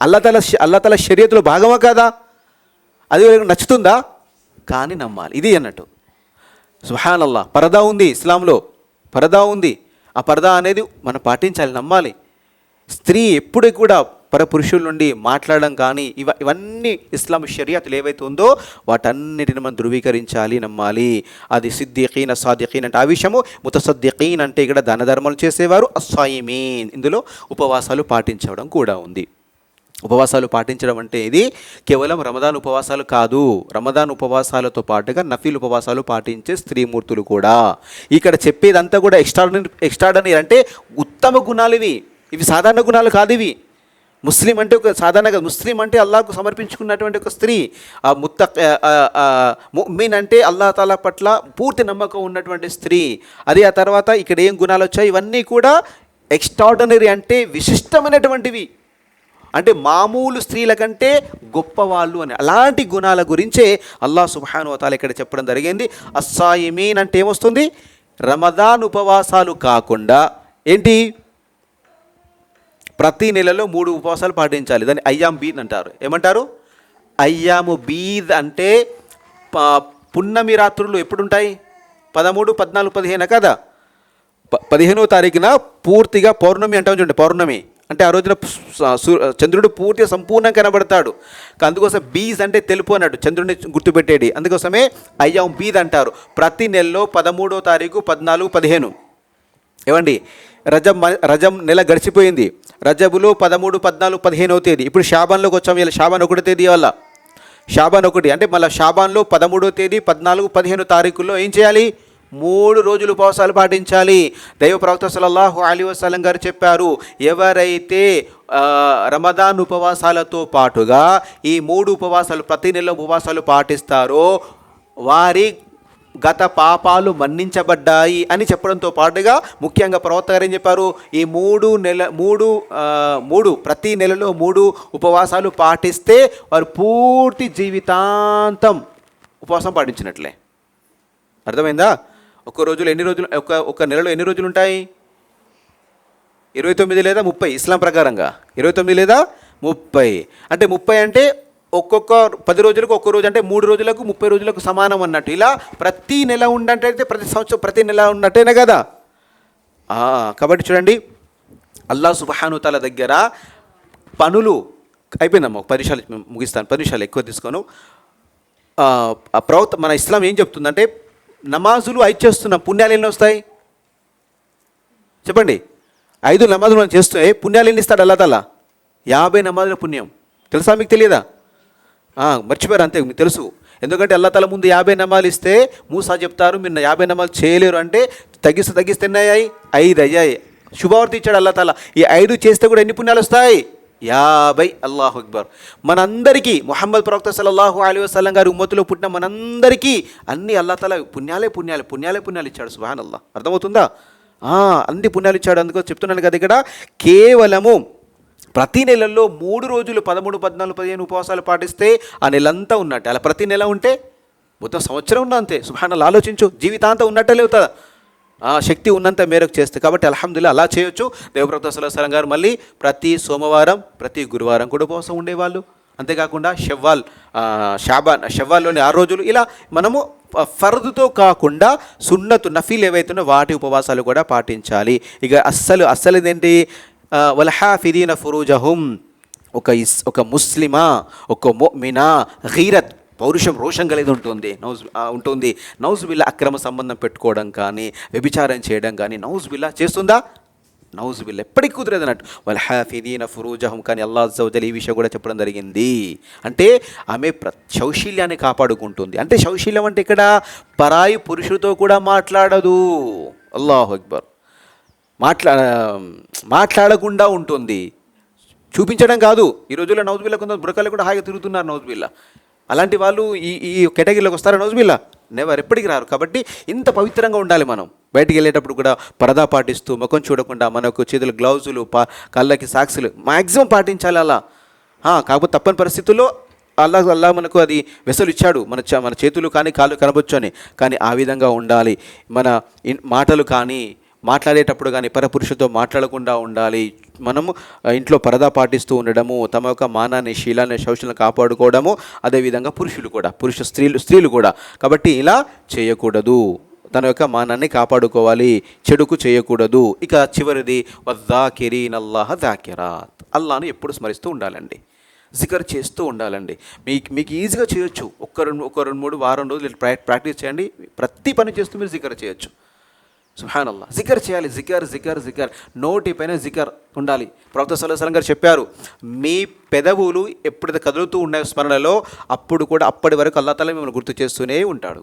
అల్లా తల షరియతులో భాగమా కాదా? అది నచ్చుతుందా? కానీ నమ్మాలి. ఇది అన్నట్టు. సుబ్హానల్లాహ్. పరదా ఉంది ఇస్లాంలో, పరదా ఉంది. ఆ పరదా అనేది మనం పాటించాలి, నమ్మాలి. స్త్రీ ఎప్పుడు కూడా పరపురుషుల నుండి మాట్లాడడం కానీ ఇవన్నీ ఇస్లాం షరియతులు ఏవైతే ఉందో వాటన్నిటిని మనం ధృవీకరించాలి, నమ్మాలి. అది సిద్దిఖీన్, సాదిఖీన్ అంటే ఆ విషయము. ముతసద్దిఖీన్ అంటే ఇక్కడ దాన ధర్మాలు చేసేవారు. అస్సాయిమీన్ ఇందులో ఉపవాసాలు పాటించడం కూడా ఉంది. ఉపవాసాలు పాటించడం అంటే ఇది కేవలం రమదాన్ ఉపవాసాలు కాదు. రమదాన్ ఉపవాసాలతో పాటుగా నఫీల్ ఉపవాసాలు పాటించే స్త్రీమూర్తులు కూడా. ఇక్కడ చెప్పేదంతా కూడా ఎక్స్ట్రాడనరీ అంటే ఉత్తమ గుణాలు ఇవి సాధారణ గుణాలు కాదు. ఇవి ముస్లిం అంటే ఒక సాధారణంగా ముస్లిం అంటే అల్లాహకు సమర్పించుకున్నటువంటి ఒక స్త్రీ. ముమిన్ అంటే అల్లాహ్ తాలా పట్ల పూర్తి నమ్మకం ఉన్నటువంటి స్త్రీ. అది ఆ తర్వాత ఇక్కడ ఏం గుణాలు వచ్చాయి, ఇవన్నీ కూడా ఎక్స్ట్రాడనరీ అంటే విశిష్టమైనటువంటివి, అంటే మామూలు స్త్రీల కంటే గొప్పవాళ్ళు అని. అలాంటి గుణాల గురించే అల్లాహ్ సుబ్హానహు వ తఆలా ఇక్కడ చెప్పడం జరిగింది. అస్సాయిమీన్ అంటే ఏమొస్తుంది? రమదాన్ ఉపవాసాలు కాకుండా ఏంటి, ప్రతి నెలలో 3 ఉపవాసాలు పాటించాలి. దాన్ని అయ్యాం బీద్ అంటారు. ఏమంటారు? అయ్యాము బీద్ అంటే పున్నమి రాత్రులు ఎప్పుడుంటాయి? 13, 14, 15 కదా. 15వ తారీఖున పూర్తిగా పౌర్ణమి అంటాం చూడండి. పౌర్ణమి అంటే ఆ రోజున చంద్రుడు పూర్తిగా సంపూర్ణంగా కనబడతాడు. అందుకోసం బీజ్ అంటే తెలుపు అన్నట్టు, చంద్రుడిని గుర్తుపెట్టేది. అందుకోసమే అయ్యాం బీద్ అంటారు. ప్రతి నెలలో 13వ తారీఖు, 14, 15 ఏమండి, రజం నెల గడిచిపోయింది. రజబులో 13, 14, 15వ తేదీ. ఇప్పుడు షాబాన్లోకి వచ్చాము. ఇలా షాబాన్ 1వ తేదీ వల్ల షాబాన్ 1 అంటే మళ్ళీ షాబాన్లో 13వ తేదీ, 14, 15 తారీఖుల్లో ఏం చేయాలి? 3 రోజులు ఉపవాసాలు పాటించాలి. దైవ ప్రవక్త సల్లల్లాహు అలైహి వసల్లం గారు చెప్పారు, ఎవరైతే రమదాన్ ఉపవాసాలతో పాటుగా ఈ 3 ఉపవాసాలు ప్రతి నెల ఉపవాసాలు పాటిస్తారో వారి గత పాపాలు మన్నించబడ్డాయి అని చెప్పడంతో పాటుగా ముఖ్యంగా ప్రవక్త గారు ఏం చెప్పారు? ఈ 3 ప్రతి నెలలో 3 ఉపవాసాలు పాటిస్తే వారు పూర్తి జీవితాంతం ఉపవాసం పాటించినట్లే. అర్థమైందా? ఒక రోజులో ఎన్ని రోజులు, ఒక నెలలో ఎన్ని రోజులు ఉంటాయి? 29 లేదా 30 ఇస్లాం ప్రకారంగా 29 లేదా 30. అంటే 30 అంటే ఒక్కొక్క 10 రోజులకు ఒక్క రోజు, అంటే 3 రోజులకు 30 రోజులకు సమానం అన్నట్టు. ఇలా ప్రతి నెల ఉన్నట్టయితే ప్రతి సంవత్సరం ప్రతి నెల ఉన్నట్టేనే కదా. కాబట్టి చూడండి, అల్లాహ్ సుబ్హానహు తఆలా దగ్గర పనులు అయిపోయిందమ్మా. 10 నిమిషాలు ముగిస్తాను, 10 నిమిషాలు ఎక్కువ తీసుకోను. ప్రవక్త మన ఇస్లాం ఏం చెప్తుందంటే నమాజులు 5 చేస్తున్నాం, పుణ్యాలు ఎన్ని వస్తాయి చెప్పండి? 5 నమాజులు మనం చేస్తే పుణ్యాలు ఎన్ని ఇస్తాడు అల్లాహ్ తాలా? 50 నమాజుల పుణ్యం. తెలుసా మీకు? తెలియదా? మర్చిపోయారు అంతే, మీకు తెలుసు. ఎందుకంటే అల్లాహ్ తాలా ముందు 50 నమాజులు ఇస్తే మూసా చెప్తారు మీరు 50 నమాజులు చేయలేరు అంటే తగ్గిస్తే ఎన్ని అయ్యాయి? 5 అయ్యాయి. శుభవార్త ఇచ్చాడు అల్లాహ్ తాలా. ఈ 5 చేస్తే కూడా ఎన్ని పుణ్యాలు వస్తాయి? 50. అల్లాహు అక్బర్. మనందరికీ ముహమ్మద్ ప్రవక్త సల్లల్లాహు అలైహి వసల్లం గారి ఉమ్మతులో పుట్టిన మనందరికీ అన్ని అల్లాహ్ తాలా పుణ్యాలు ఇచ్చాడు. సుబ్హానల్లాహ్. అర్థమవుతుందా? అన్ని పుణ్యాలు ఇచ్చాడు. అందుకో చెప్తున్నాను కదా, ఇక్కడ కేవలము ప్రతి నెలల్లో 3 రోజులు 13, 14, 15 ఉపవాసాలు పాటిస్తే ఆ నెలంతా ఉన్నట్టే. అలా ప్రతి నెల ఉంటే మొత్తం సంవత్సరం ఉన్నా అంతే. సుబ్హానల్లాహ్. ఆలోచించు, జీవితాంతం ఉన్నట్టే లేవుతుందా శక్తి ఉన్నంత మేరకు చేస్తే. కాబట్టి అల్హమ్దులిల్లాహ్ అలా చేయొచ్చు. దేవప్రవక్త సల్లల్లాహు అలైహి వసల్లం గారు మళ్ళీ ప్రతి సోమవారం ప్రతి గురువారం కూడా ఉపవాసం ఉండేవాళ్ళు. అంతేకాకుండా షవ్వాల్లోని 6 రోజులు. ఇలా మనము ఫర్దుతో కాకుండా సున్నతు నఫీల్ ఏవైతున్నా వాటి ఉపవాసాలు కూడా పాటించాలి. ఇక అస్సలు ఇదేంటి? వల్హాఫిదీన ఫురూజహుం. ఒక ముస్లిమా, ఒక ముమినా గీరత్ పౌరుషం, రోషం కలిగి ఉంటుంది. నౌజుబిల్లా అక్రమ సంబంధం పెట్టుకోవడం కానీ, వ్యభిచారం చేయడం కానీ నౌజుబిల్లా చేస్తుందా? నౌజుబిల్లా ఎప్పటికీ కుదరదు అన్నట్టు. వల్హాఫిదీన ఫురూజహుం. కానీ అల్లాహ్ అజ్జ వజల్ ఈ విషయం కూడా చెప్పడం జరిగింది. అంటే ఆమె శౌశీల్యాన్ని కాపాడుకుంటుంది. అంటే శౌశీల్యం అంటే ఇక్కడ పరాయి పురుషుడితో కూడా మాట్లాడదు. అల్లాహు అక్బర్. మాట్లాడకుండా ఉంటుంది. చూపించడం కాదు. ఈ రోజుల్లో నౌజుబిల్లా కొంత బురకలు కూడా హాయిగా తిరుగుతున్నారు. నౌజుబిల్లా అలాంటి వాళ్ళు ఈ ఈ కేటగిరీలోకి వస్తారని నౌజుబిల్లా నెవర్, ఎప్పటికి రారు. కాబట్టి ఇంత పవిత్రంగా ఉండాలి మనం. బయటికి వెళ్ళేటప్పుడు కూడా పరదా పాటిస్తూ ముఖం చూడకుండా మనకు చేతులు గ్లౌజులు కళ్ళకి సాక్సులు మ్యాక్సిమం పాటించాలి అలా. కాకపోతే తప్పని పరిస్థితుల్లో అల్లా మనకు అది వెసలు ఇచ్చాడు, మన చేతులు కానీ కాళ్ళు కనబొచ్చు అని, కానీ ఆ విధంగా ఉండాలి. మన మాటలు కానీ మాట్లాడేటప్పుడు కానీ పరపురుషుతో మాట్లాడకుండా ఉండాలి. మనము ఇంట్లో పరదా పాటిస్తూ ఉండడము, తమ యొక్క మానాన్ని శీలాన్ని శౌచాలను కాపాడుకోవడము, అదేవిధంగా స్త్రీలు కూడా. కాబట్టి ఇలా చేయకూడదు, తన యొక్క మానాన్ని కాపాడుకోవాలి, చెడుకు చేయకూడదు. ఇక చివరిది వద్దాకిరీనల్లాహ దాకిరాత్, అల్లాను ఎప్పుడు స్మరిస్తూ ఉండాలండి, జికర్ చేస్తూ ఉండాలండి. మీకు ఈజీగా చేయొచ్చు. ఒక రెండు మూడు వారం రోజులు ప్రాక్టీస్ చేయండి, ప్రతి పని చేస్తూ మీరు జికర్ చేయొచ్చు. సుబ్హానల్లాహ్, జికర్ చేయాలి. జికర్ నోటి పైన జికర్ ఉండాలి. ప్రవక్త సల్లల్లాహు అలైహి వసల్లం గారు చెప్పారు, మీ పెదవులు ఎప్పుడైతే కదులుతూ ఉన్నాయో స్మరణలో, అప్పటి వరకు అల్లాహ్ తాలా మిమ్మల్ని గుర్తు చేస్తూనే ఉంటాడు.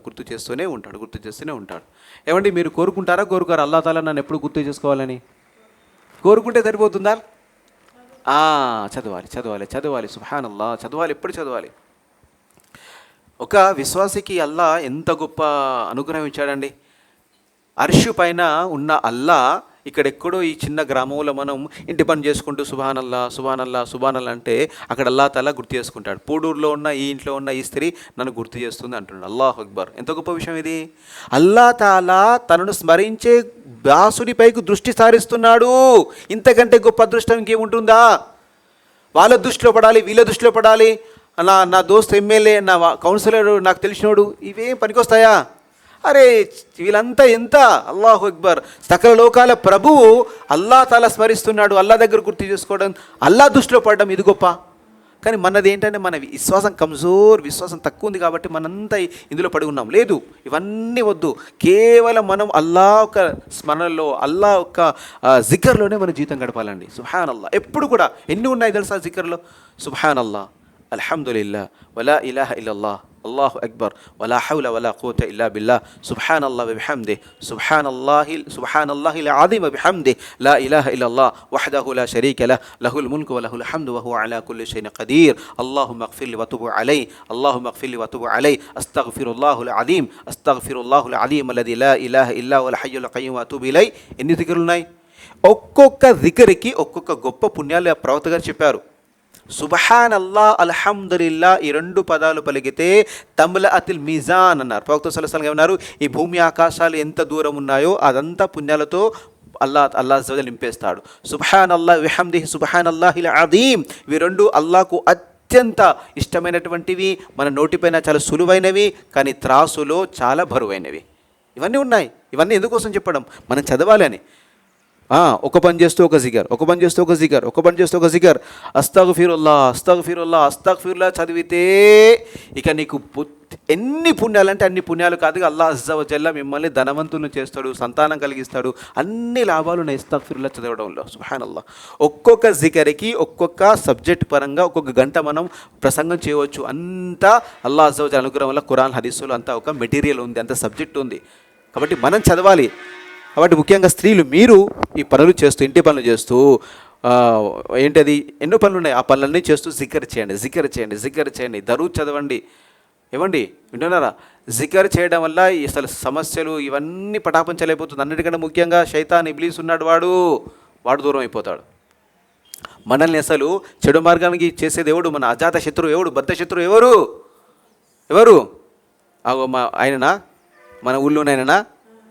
ఏమండి, మీరు కోరుకుంటారా అల్లాహ్ తాలా నన్ను ఎప్పుడు గుర్తు చేసుకోవాలని? కోరుకుంటే సరిపోతుందా? చదవాలి. సుబ్హానల్లాహ్, ఎప్పుడు చదవాలి. ఒక విశ్వాసికి అల్లాహ్ ఎంత గొప్ప అనుగ్రహం ఇచ్చాడండి. అర్షు పైన ఉన్న అల్లా ఇక్కడెక్కడో ఈ చిన్న గ్రామంలో మనం ఇంటి పని చేసుకుంటూ సుబ్హానల్లా అంటే అక్కడ అల్లా తాలా గుర్తు చేసుకుంటాడు. పూడూరులో ఉన్న ఈ ఇంట్లో ఉన్న ఈ స్త్రీ నన్ను గుర్తు చేస్తుంది అంటున్నాడు. అల్లాహు అక్బర్, ఎంత గొప్ప విషయం ఇది. అల్లా తాలా తనను స్మరించే దాసుడిపైకి దృష్టి సారిస్తున్నాడు. ఇంతకంటే గొప్ప అదృష్టం ఇంకేముంటుందా? వాళ్ళ దృష్టిలో పడాలి, వీళ్ళ దృష్టిలో పడాలి, నా దోస్త్ ఎమ్మెల్యే, నా కౌన్సిలర్, నాకు తెలిసినోడు, ఇవేం పనికొస్తాయా? అరే వీళ్ళంతా ఎంత! అల్లాహు అక్బర్, సకల లోకాల ప్రభువు అల్లా తాలా స్మరిస్తున్నాడు, అల్లా దగ్గర గుర్తు చేసుకోవడం, అల్లా దృష్టిలో పడడం, ఇది గొప్ప. కానీ మనది ఏంటంటే మన విశ్వాసం తక్కువ ఉంది కాబట్టి మనంతా ఇందులో పడి ఉన్నాం. లేదు, ఇవన్నీ వద్దు. కేవలం మనం అల్లా ఒక స్మరణలో, అల్లా ఒక జికర్లోనే మన జీవితం గడపాలండి. సుబ్హానల్లాహ్, ఎప్పుడు కూడా ఎన్ని ఉన్నాయి తెలుసా జికర్లో? సుబ్హానల్లాహ్, అల్హమ్దులిల్లాహ్, వలా ఇలాహ ఇల్లల్లాహ్, అల్లాహు అక్బర్, వలా హౌల వలా ఖువత ఇల్లా బిల్లాహ్, సుబ్హానల్లాహి వబిహమ్దిహి, సుబ్హానల్లాహిల్ అజీమ్ వబిహమ్దిహి, లా ఇలాహ ఇల్లల్లాహ్ వహ్దహు లా షరీక లహ్, లహుల్ ముల్కు వలహుల్ హమ్దు వహువ అలా కుల్లి షైఇన్ ఖదీర్, అల్లాహుమ్మ ఇగ్ఫిర్లీ వతుబ్ అలైహి, అస్తగ్ఫిరుల్లాహుల్ అజీమ్ అల్లదీ లా ఇలాహ ఇల్లా హువల్ హయ్యుల్ ఖయ్యూమ్ వఅతూబు ఇలైహి. ఎన్ని జికర్లు ఉన్నాయి? ఒక్కొక్క జికర్కి ఒక్కొక్క గొప్ప పుణ్యాలు ప్రవక్త గారు చెప్పారు. సుబ్హానల్లాహ్, అల్హమ్దులిల్లా, ఈ రెండు పదాలు పలికితే తమ్ల అతిల్ మీజాన్ అన్నారు. ప్రవక్త సల్లల్లాహు అలైహి వసల్లం అన్నారు, ఈ భూమి ఆకాశాలు ఎంత దూరం ఉన్నాయో అదంతా పుణ్యాలతో అల్లా అజ్జ వజల్ నింపేస్తాడు. సుబ్హానల్లాహ్ బిహమ్దిహి, సుబ్హానల్లాహిల్ అజీమ్, ఇవి రెండు అల్లాహకు అత్యంత ఇష్టమైనటువంటివి. మన నోటిపైన చాలా సులువైనవి, కానీ త్రాసులో చాలా బరువైనవి. ఇవన్నీ ఉన్నాయి. ఇవన్నీ ఎందుకోసం చెప్పడం? మనం చదవాలి అని. ఒక పని చేస్తూ ఒక జికర్, అస్తగ్ఫిరుల్లాహ్ చదివితే ఇక నీకు ఎన్ని పుణ్యాలంటే అన్ని పుణ్యాలు కాదు, అల్లాహ్ అజ్జ వజల్ల మిమ్మల్ని ధనవంతులను చేస్తాడు, సంతానం కలిగిస్తాడు, అన్ని లాభాలు ఉన్నాయి అస్తగ్ఫిరుల్లాహ్ చదవడంలో. సుబ్హానల్లాహ్, ఒక్కొక్క జికర్కి ఒక్కొక్క సబ్జెక్ట్ పరంగా ఒక్కొక్క గంట మనం ప్రసంగం చేయవచ్చు. అంతా అల్లాహ్ అజ్జ వజల్ల అనుగ్రహం వల్ల ఖురాన్ హదీసులు అంతా ఒక మెటీరియల్ ఉంది, అంత సబ్జెక్ట్ ఉంది. కాబట్టి మనం చదవాలి. కాబట్టి ముఖ్యంగా స్త్రీలు, మీరు ఈ పనులు చేస్తూ, ఇంటి పనులు చేస్తూ, ఏంటది ఎన్నో పనులు ఉన్నాయి, ఆ పనులన్నీ చేస్తూ జికర్ చేయండి. దరూద్ చదవండి. ఏమండి, వింటున్నారా? జికర్ చేయడం వల్ల అసలు సమస్యలు ఇవన్నీ పటాపంచలైపోతుంది. అన్నిటికంటే ముఖ్యంగా శైతాన్, ఇబ్లీస్ ఉన్నాడు, వాడు దూరం అయిపోతాడు. మనల్ని అసలు చెడు మార్గానికి చేసేది ఎవడు? మన అజాత శత్రువు ఎవడు? బద్ధ శత్రువు ఎవరు? ఆయననా? మన ఊళ్ళోనైనా,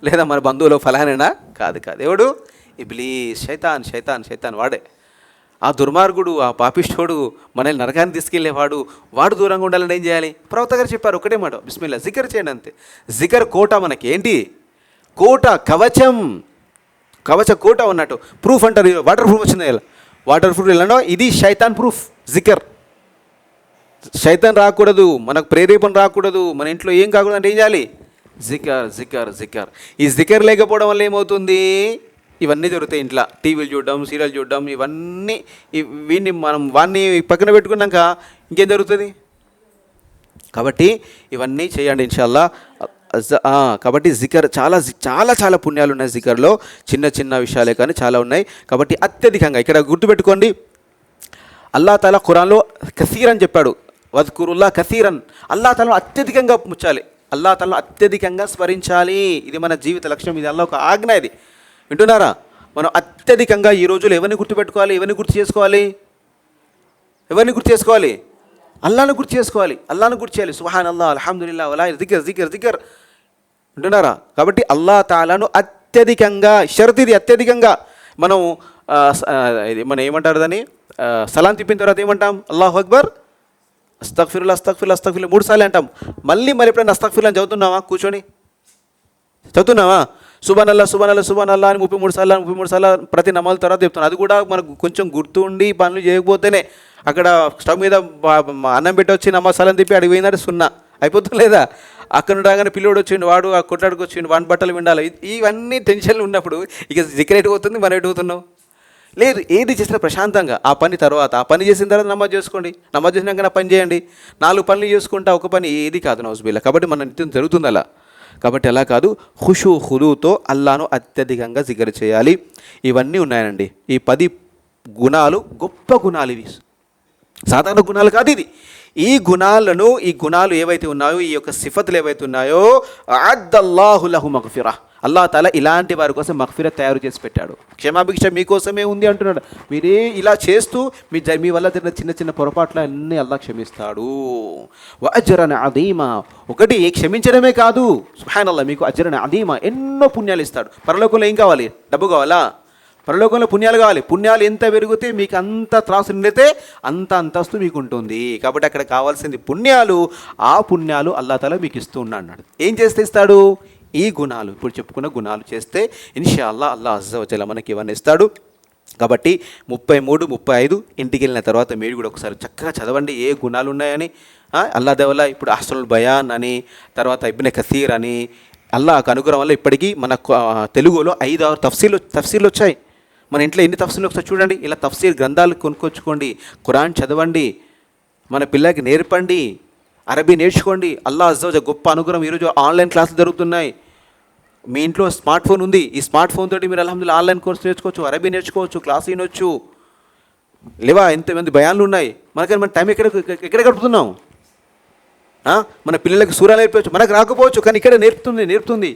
లేదా మన బంధువులో ఫలానైనా? కాదు. ఎవడు? ఇబ్లీస్, శైతాన్ వాడే. ఆ దుర్మార్గుడు, ఆ పాపిష్టోడు, మనల్ని నరకాన్ని తీసుకెళ్లేవాడు, వాడు దూరంగా ఉండాలని ఏం చేయాలి? ప్రవక్త గారు చెప్పారు ఒకటే మాట, బిస్మిల్లా, జికర్ చేయండి అంతే. జికర్ కోట, మనకి ఏంటి కోట? కవచ కోట ఉన్నట్టు. ప్రూఫ్ అంటారు, వాటర్ ప్రూఫ్ వచ్చింది ఇలా, వాటర్ ప్రూఫ్ ఎలానో ఇది శైతాన్ ప్రూఫ్. జికర్, శైతాన్ రాకూడదు, మనకు ప్రేరేపణ రాకూడదు, మన ఇంట్లో ఏం కాకూడదు అంటే ఏం చేయాలి? జికర్. ఈ జికర్ లేకపోవడం వల్ల ఏమవుతుంది? ఇవన్నీ జరుగుతాయి ఇంట్లో. టీవీలు చూడడం, సీరియల్ చూడడం, ఇవన్నీ వాడిని పక్కన పెట్టుకున్నాక ఇంకేం జరుగుతుంది? కాబట్టి ఇవన్నీ చేయండి ఇన్షాల్లా. కాబట్టి జికర్ చాలా పుణ్యాలు ఉన్నాయి జికర్లో. చిన్న విషయాలే కానీ చాలా ఉన్నాయి. కాబట్టి అత్యధికంగా ఇక్కడ గుర్తుపెట్టుకోండి, అల్లాహ్ తాలా ఖురాన్లో కసీర్ అని చెప్పాడు. వద్కురుల్లా కసీరన్, అల్లా తాలను అత్యధికంగా ముచ్చాలి, అల్లా తాలను అత్యధికంగా స్మరించాలి. ఇది మన జీవిత లక్ష్యం, ఇది అల్లా ఒక ఆజ్ఞ. ఇది వింటున్నారా? మనం అత్యధికంగా ఈ రోజులు ఎవరిని గుర్తుపెట్టుకోవాలి, ఎవరిని గుర్తు చేసుకోవాలి, ఎవరిని గుర్తు చేసుకోవాలి? అల్లాను గుర్తు చేసుకోవాలి, అల్లాను గుర్తు చేయాలి. సుబ్హాన్ అల్లాహ్, అల్హమ్దులిల్లాహ్, వలా జికర్ జికర్ జికర్. వింటున్నారా? కాబట్టి అల్లా తాలాను అత్యధికంగా, షరతు అత్యధికంగా మనం ఇది మనం ఏమంటారు దాన్ని, సలాం తిప్పిన తర్వాత ఏమంటాం? అల్లాహు అక్బర్, అస్తగ్ఫిరుల్లాహ్ అస్తగ్ఫిరుల్లాహ్ అస్తగ్ఫిరుల్లాహ్ 3 సార్లు అంటాం. మళ్ళీ ఎప్పుడైనా అస్తగ్ఫిరుల్లాహ్ అని చదువుతున్నావా? కూర్చొని చదువుతున్నావా? సుబ్హానల్లాహ్ సుబ్హానల్లాహ్ సుబ్హానల్లాహ్ అని 33 సార్లు ప్రతి నమాజ్ తర్వాత చెప్తున్నాను. అది కూడా మనకు కొంచెం గుర్తుండి పనులు చేయకపోతేనే, అక్కడ స్టవ్ మీద అన్నం పెట్టి వచ్చి నమాజ్ సలాం తిప్పి అడిగి పోయిందంటే సున్నా అయిపోతుంది లేదా? అక్కడ రాగానే పిల్లోడు వచ్చిండు, వాడు ఆ కొట్లాడికి వచ్చిండు, వాడి బట్టలు విండాలి. ఇవన్నీ టెన్షన్లు ఉన్నప్పుడు ఇక జిక్ర్ ఎటు పోతుంది, మనం ఎటు పోతున్నాం? లేదు, ఏది చేసినా ప్రశాంతంగా ఆ పని తర్వాత, ఆ పని చేసిన తర్వాత నమాజ్ చేసుకోండి, నమాజ్ చేసినాక నా పని చేయండి. 4 పనులు చేసుకుంటా ఒక పని ఏది కాదు నౌజుబిల్లా. కాబట్టి మన నిత్యం జరుగుతుంది అలా. కాబట్టి అలా కాదు, ఖుషూ ఖుదూతో అల్లాను అత్యధికంగా జిగర్ చేయాలి. ఇవన్నీ ఉన్నాయండి. ఈ 10 గుణాలు గొప్ప గుణాలు, ఇవి సాధారణ గుణాలు కాదు. ఈ గుణాలు ఏవైతే ఉన్నాయో, ఈ యొక్క సిఫతులు ఏవైతే ఉన్నాయో, అద్దల్లాహు లహు మగ్ఫిరా, అల్లాహ్ తాలా ఇలాంటి వారి కోసం మగ్ఫిరత్ తయారు చేసి పెట్టాడు. క్షమాభిక్ష మీకోసమే ఉంది అంటున్నాడు. మీరే ఇలా చేస్తూ మీ వల్ల జరిగిన చిన్న చిన్న పొరపాట్లు అన్నీ అల్లాహ్ క్షమిస్తాడు. వ అజ్రన్ అదీమా, ఒకటి క్షమించడమే కాదు, సుబ్హానల్లాహ్, మీకు అజ్రన్ అదీమా, ఎన్నో పుణ్యాలు ఇస్తాడు. పరలోకంలో ఏం కావాలి? డబ్బు కావాలా? పరలోకంలో పుణ్యాలు కావాలి. పుణ్యాలు ఎంత పెరిగితే మీకు అంత త్రాసు నిండితే అంత అంతస్తు మీకు ఉంటుంది. కాబట్టి అక్కడ కావాల్సింది పుణ్యాలు. ఆ పుణ్యాలు అల్లాహ్ తాలా మీకు ఇస్తూ ఉన్నాడు. ఏం చేస్తే ఇస్తాడు? ఈ గుణాలు, ఇప్పుడు చెప్పుకున్న గుణాలు చేస్తే ఇన్షాల్లా అల్లాహ్ అజ్జ వ జల్ల మనకి ఇవన్నీ ఇస్తాడు. కాబట్టి 33, 35 ఇంటికి వెళ్ళిన తర్వాత మీరు కూడా ఒకసారి చక్కగా చదవండి ఏ గుణాలు ఉన్నాయని. అల్లాహ్ దేవల్ల ఇప్పుడు అహ్సనుల్ బయాన్ అని, తర్వాత ఇబ్నే కసీర్ అని, అల్లాహ్ అనుగ్రహం వల్ల ఇప్పటికీ మన తెలుగులో 5-6 తఫ్సీర్లు వచ్చాయి. మన ఇంట్లో ఎన్ని తఫ్సీర్లు ఒకసారి చూడండి. ఇలా తఫ్సీర్ గ్రంథాలు కొనుక్కొచ్చుకోండి, ఖురాన్ చదవండి, మన పిల్లలకి నేర్పండి, అరబీ నేర్చుకోండి. అల్లాహ్ అజ్జ వ జల్ల గొప్ప అనుగ్రహం. ఈరోజు ఆన్లైన్ క్లాసులు జరుగుతున్నాయి. మీ ఇంట్లో స్మార్ట్ ఫోన్ ఉంది. ఈ స్మార్ట్ ఫోన్ తోటి మీరు అల్హమ్దులిల్లాహ్ ఆన్లైన్ కోర్స్ నేర్చుకోవచ్చు, అరబీ నేర్చుకోవచ్చు, క్లాస్ వినొచ్చు. లేవా ఎంతమంది బయాన్లు ఉన్నాయి. మనకని మన టైం ఎక్కడ గడుపుతున్నాం? మన పిల్లలకి సూరా నేర్పవచ్చు, మనకు రాకపోవచ్చు, కానీ ఇక్కడ నేర్పుతుంది.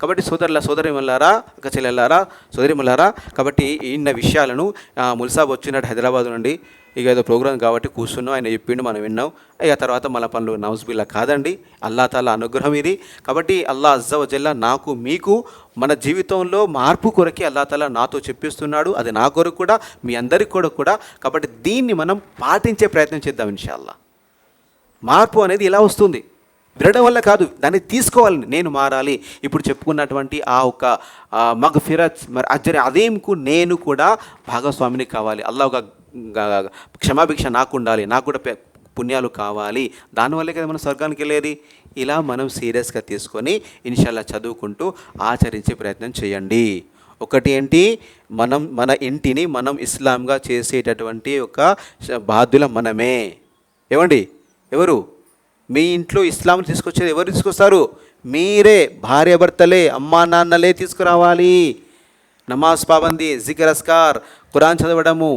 కాబట్టి సోదరిమల్లారా, అక్క చెల్లెల్లారా, సోదరిమల్లారా, కాబట్టి ఇన్న విషయాలను ముల్సాబ్ వచ్చినట్టు హైదరాబాద్ నుండి, ఇక ఏదో ప్రోగ్రాం కాబట్టి కూర్చున్నాం, ఆయన చెప్పిండు, మనం విన్నాం. ఇక తర్వాత మన పనులు నౌజుబిల్లా కాదండి, అల్లాహ్ తాలా అనుగ్రహం ఇది. కాబట్టి అల్లాహ్ అజ్జ వ జల్ల నాకు మీకు మన జీవితంలో మార్పు కొరకే అల్లాహ్ తాలా నాతో చెప్పిస్తున్నాడు. అది నా కొరకు కూడా, మీ అందరికి కూడా. కాబట్టి దీన్ని మనం పాటించే ప్రయత్నం చేద్దాం ఇన్షాల్లా. మార్పు అనేది ఇలా వస్తుంది, వినడం వల్ల కాదు, దాన్ని తీసుకోవాలి. నేను మారాలి. ఇప్పుడు చెప్పుకున్నటువంటి ఆ ఒక మగ్ఫిరత్ మరి అజ్ర్ అదీంకు నేను కూడా భాగస్వామిని కావాలి. అల్లాహ్ ఒక క్షమాభిక్ష నాకు ఉండాలి, నాకు కూడా పుణ్యాలు కావాలి. దానివల్లే కదా మనం స్వర్గానికి వెళ్ళేది. ఇలా మనం సీరియస్గా తీసుకొని ఇన్షాల్లా చదువుకుంటూ ఆచరించే ప్రయత్నం చేయండి. ఒకటి ఏంటి, మన ఇంటిని మనం ఇస్లాంగా చేసేటటువంటి ఒక బాధ్యులం మనమే. ఏమండి, ఎవరు మీ ఇంట్లో ఇస్లాం తీసుకొచ్చేది? ఎవరు తీసుకొస్తారు? మీరే, భార్యాభర్తలే, అమ్మా నాన్నలే తీసుకురావాలి. నమాజ్ పాబందీ, జిక్ర్ అస్కార్, ఖురాన్ చదవడము,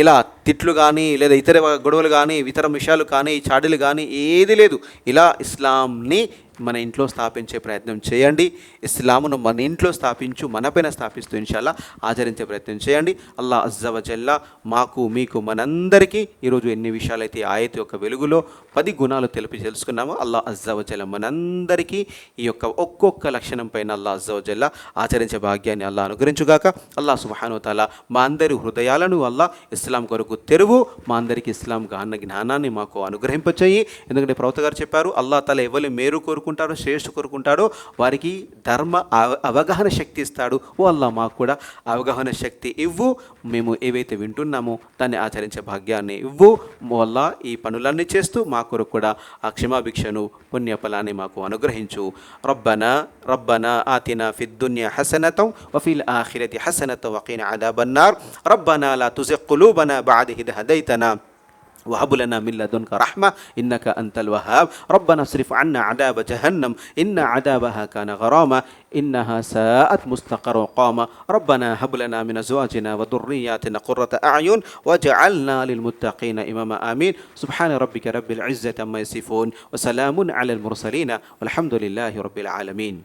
ఇలా తిట్లు కానీ లేదా ఇతర గొడవలు కానీ ఇతర విషయాలు కానీ చాడీలు కానీ ఏది లేదు. ఇలా ఇస్లాంని మన ఇంట్లో స్థాపించే ప్రయత్నం చేయండి. ఇస్లామును మన ఇంట్లో స్థాపించు, మనపైన స్థాపిస్తూ ఇన్షాల్లా ఆచరించే ప్రయత్నం చేయండి. అల్లాహ్ అజ్జ వ జల్ల మాకు మీకు మనందరికీ ఈరోజు ఎన్ని విషయాలైతే ఆయత యొక్క వెలుగులో 10 గుణాలు తెలుసుకున్నామో, అల్లాహ్ అజ్జ వ జల్ల మనందరికీ ఈ యొక్క ఒక్కొక్క లక్షణం పైన అల్లాహ్ అజ్జ వ జల్ల ఆచరించే భాగ్యాన్ని అల్లాహ్ అనుగ్రహించుగాక. అల్లాహ్ సుబ్హానహు వ తఆలా మా అందరి హృదయాలను అల్లాహ్ ఇస్లాం కొరకు తెరువు, మా అందరికీ ఇస్లాం జ్ఞానాన్ని మాకు అనుగ్రహింపచేయి. ఎందుకంటే ప్రవక్త గారు చెప్పారు, అల్లాహ్ తాలా ఎవరు మేలు కోరుకుంటాడో, శ్రేష్ఠ కోరుకుంటాడో వారికి ధర్మ అవగాహన శక్తి ఇస్తాడు. ఓ అల్లాహ్ మాకు కూడా అవగాహన శక్తి ఇవ్వు, మేము ఏవైతే వింటున్నామో దాన్ని ఆచరించే భాగ్యాన్ని ఇవ్వు. వల్ల ఈ పనులన్నీ చేస్తూ మా కొరకు కూడా ఆ క్షమాభిక్షను, పుణ్యఫలాన్ని మాకు అనుగ్రహించు. రబ్బనా ఆతినా ఫిద్ దున్యా హసనతం వఫిల్ ఆఖిరతి హసనతం వఖినా అదాబన్నార్. రబ్బనా లా తుజిగ్ ఖులూబనా బఅద ఇద్ హదైతనా وهب لنا من لدنك رحمة إنك أنت الوهاب ربنا اصرف عنا عذاب جهنم إن عذابها كان غراما إنها ساءت مستقر وقاما ربنا هب لنا من أزواجنا وذرياتنا قرة أعين واجعلنا للمتقين إماما آمين سبحان ربك رب العزة عما يصفون وسلام على المرسلين والحمد لله رب العالمين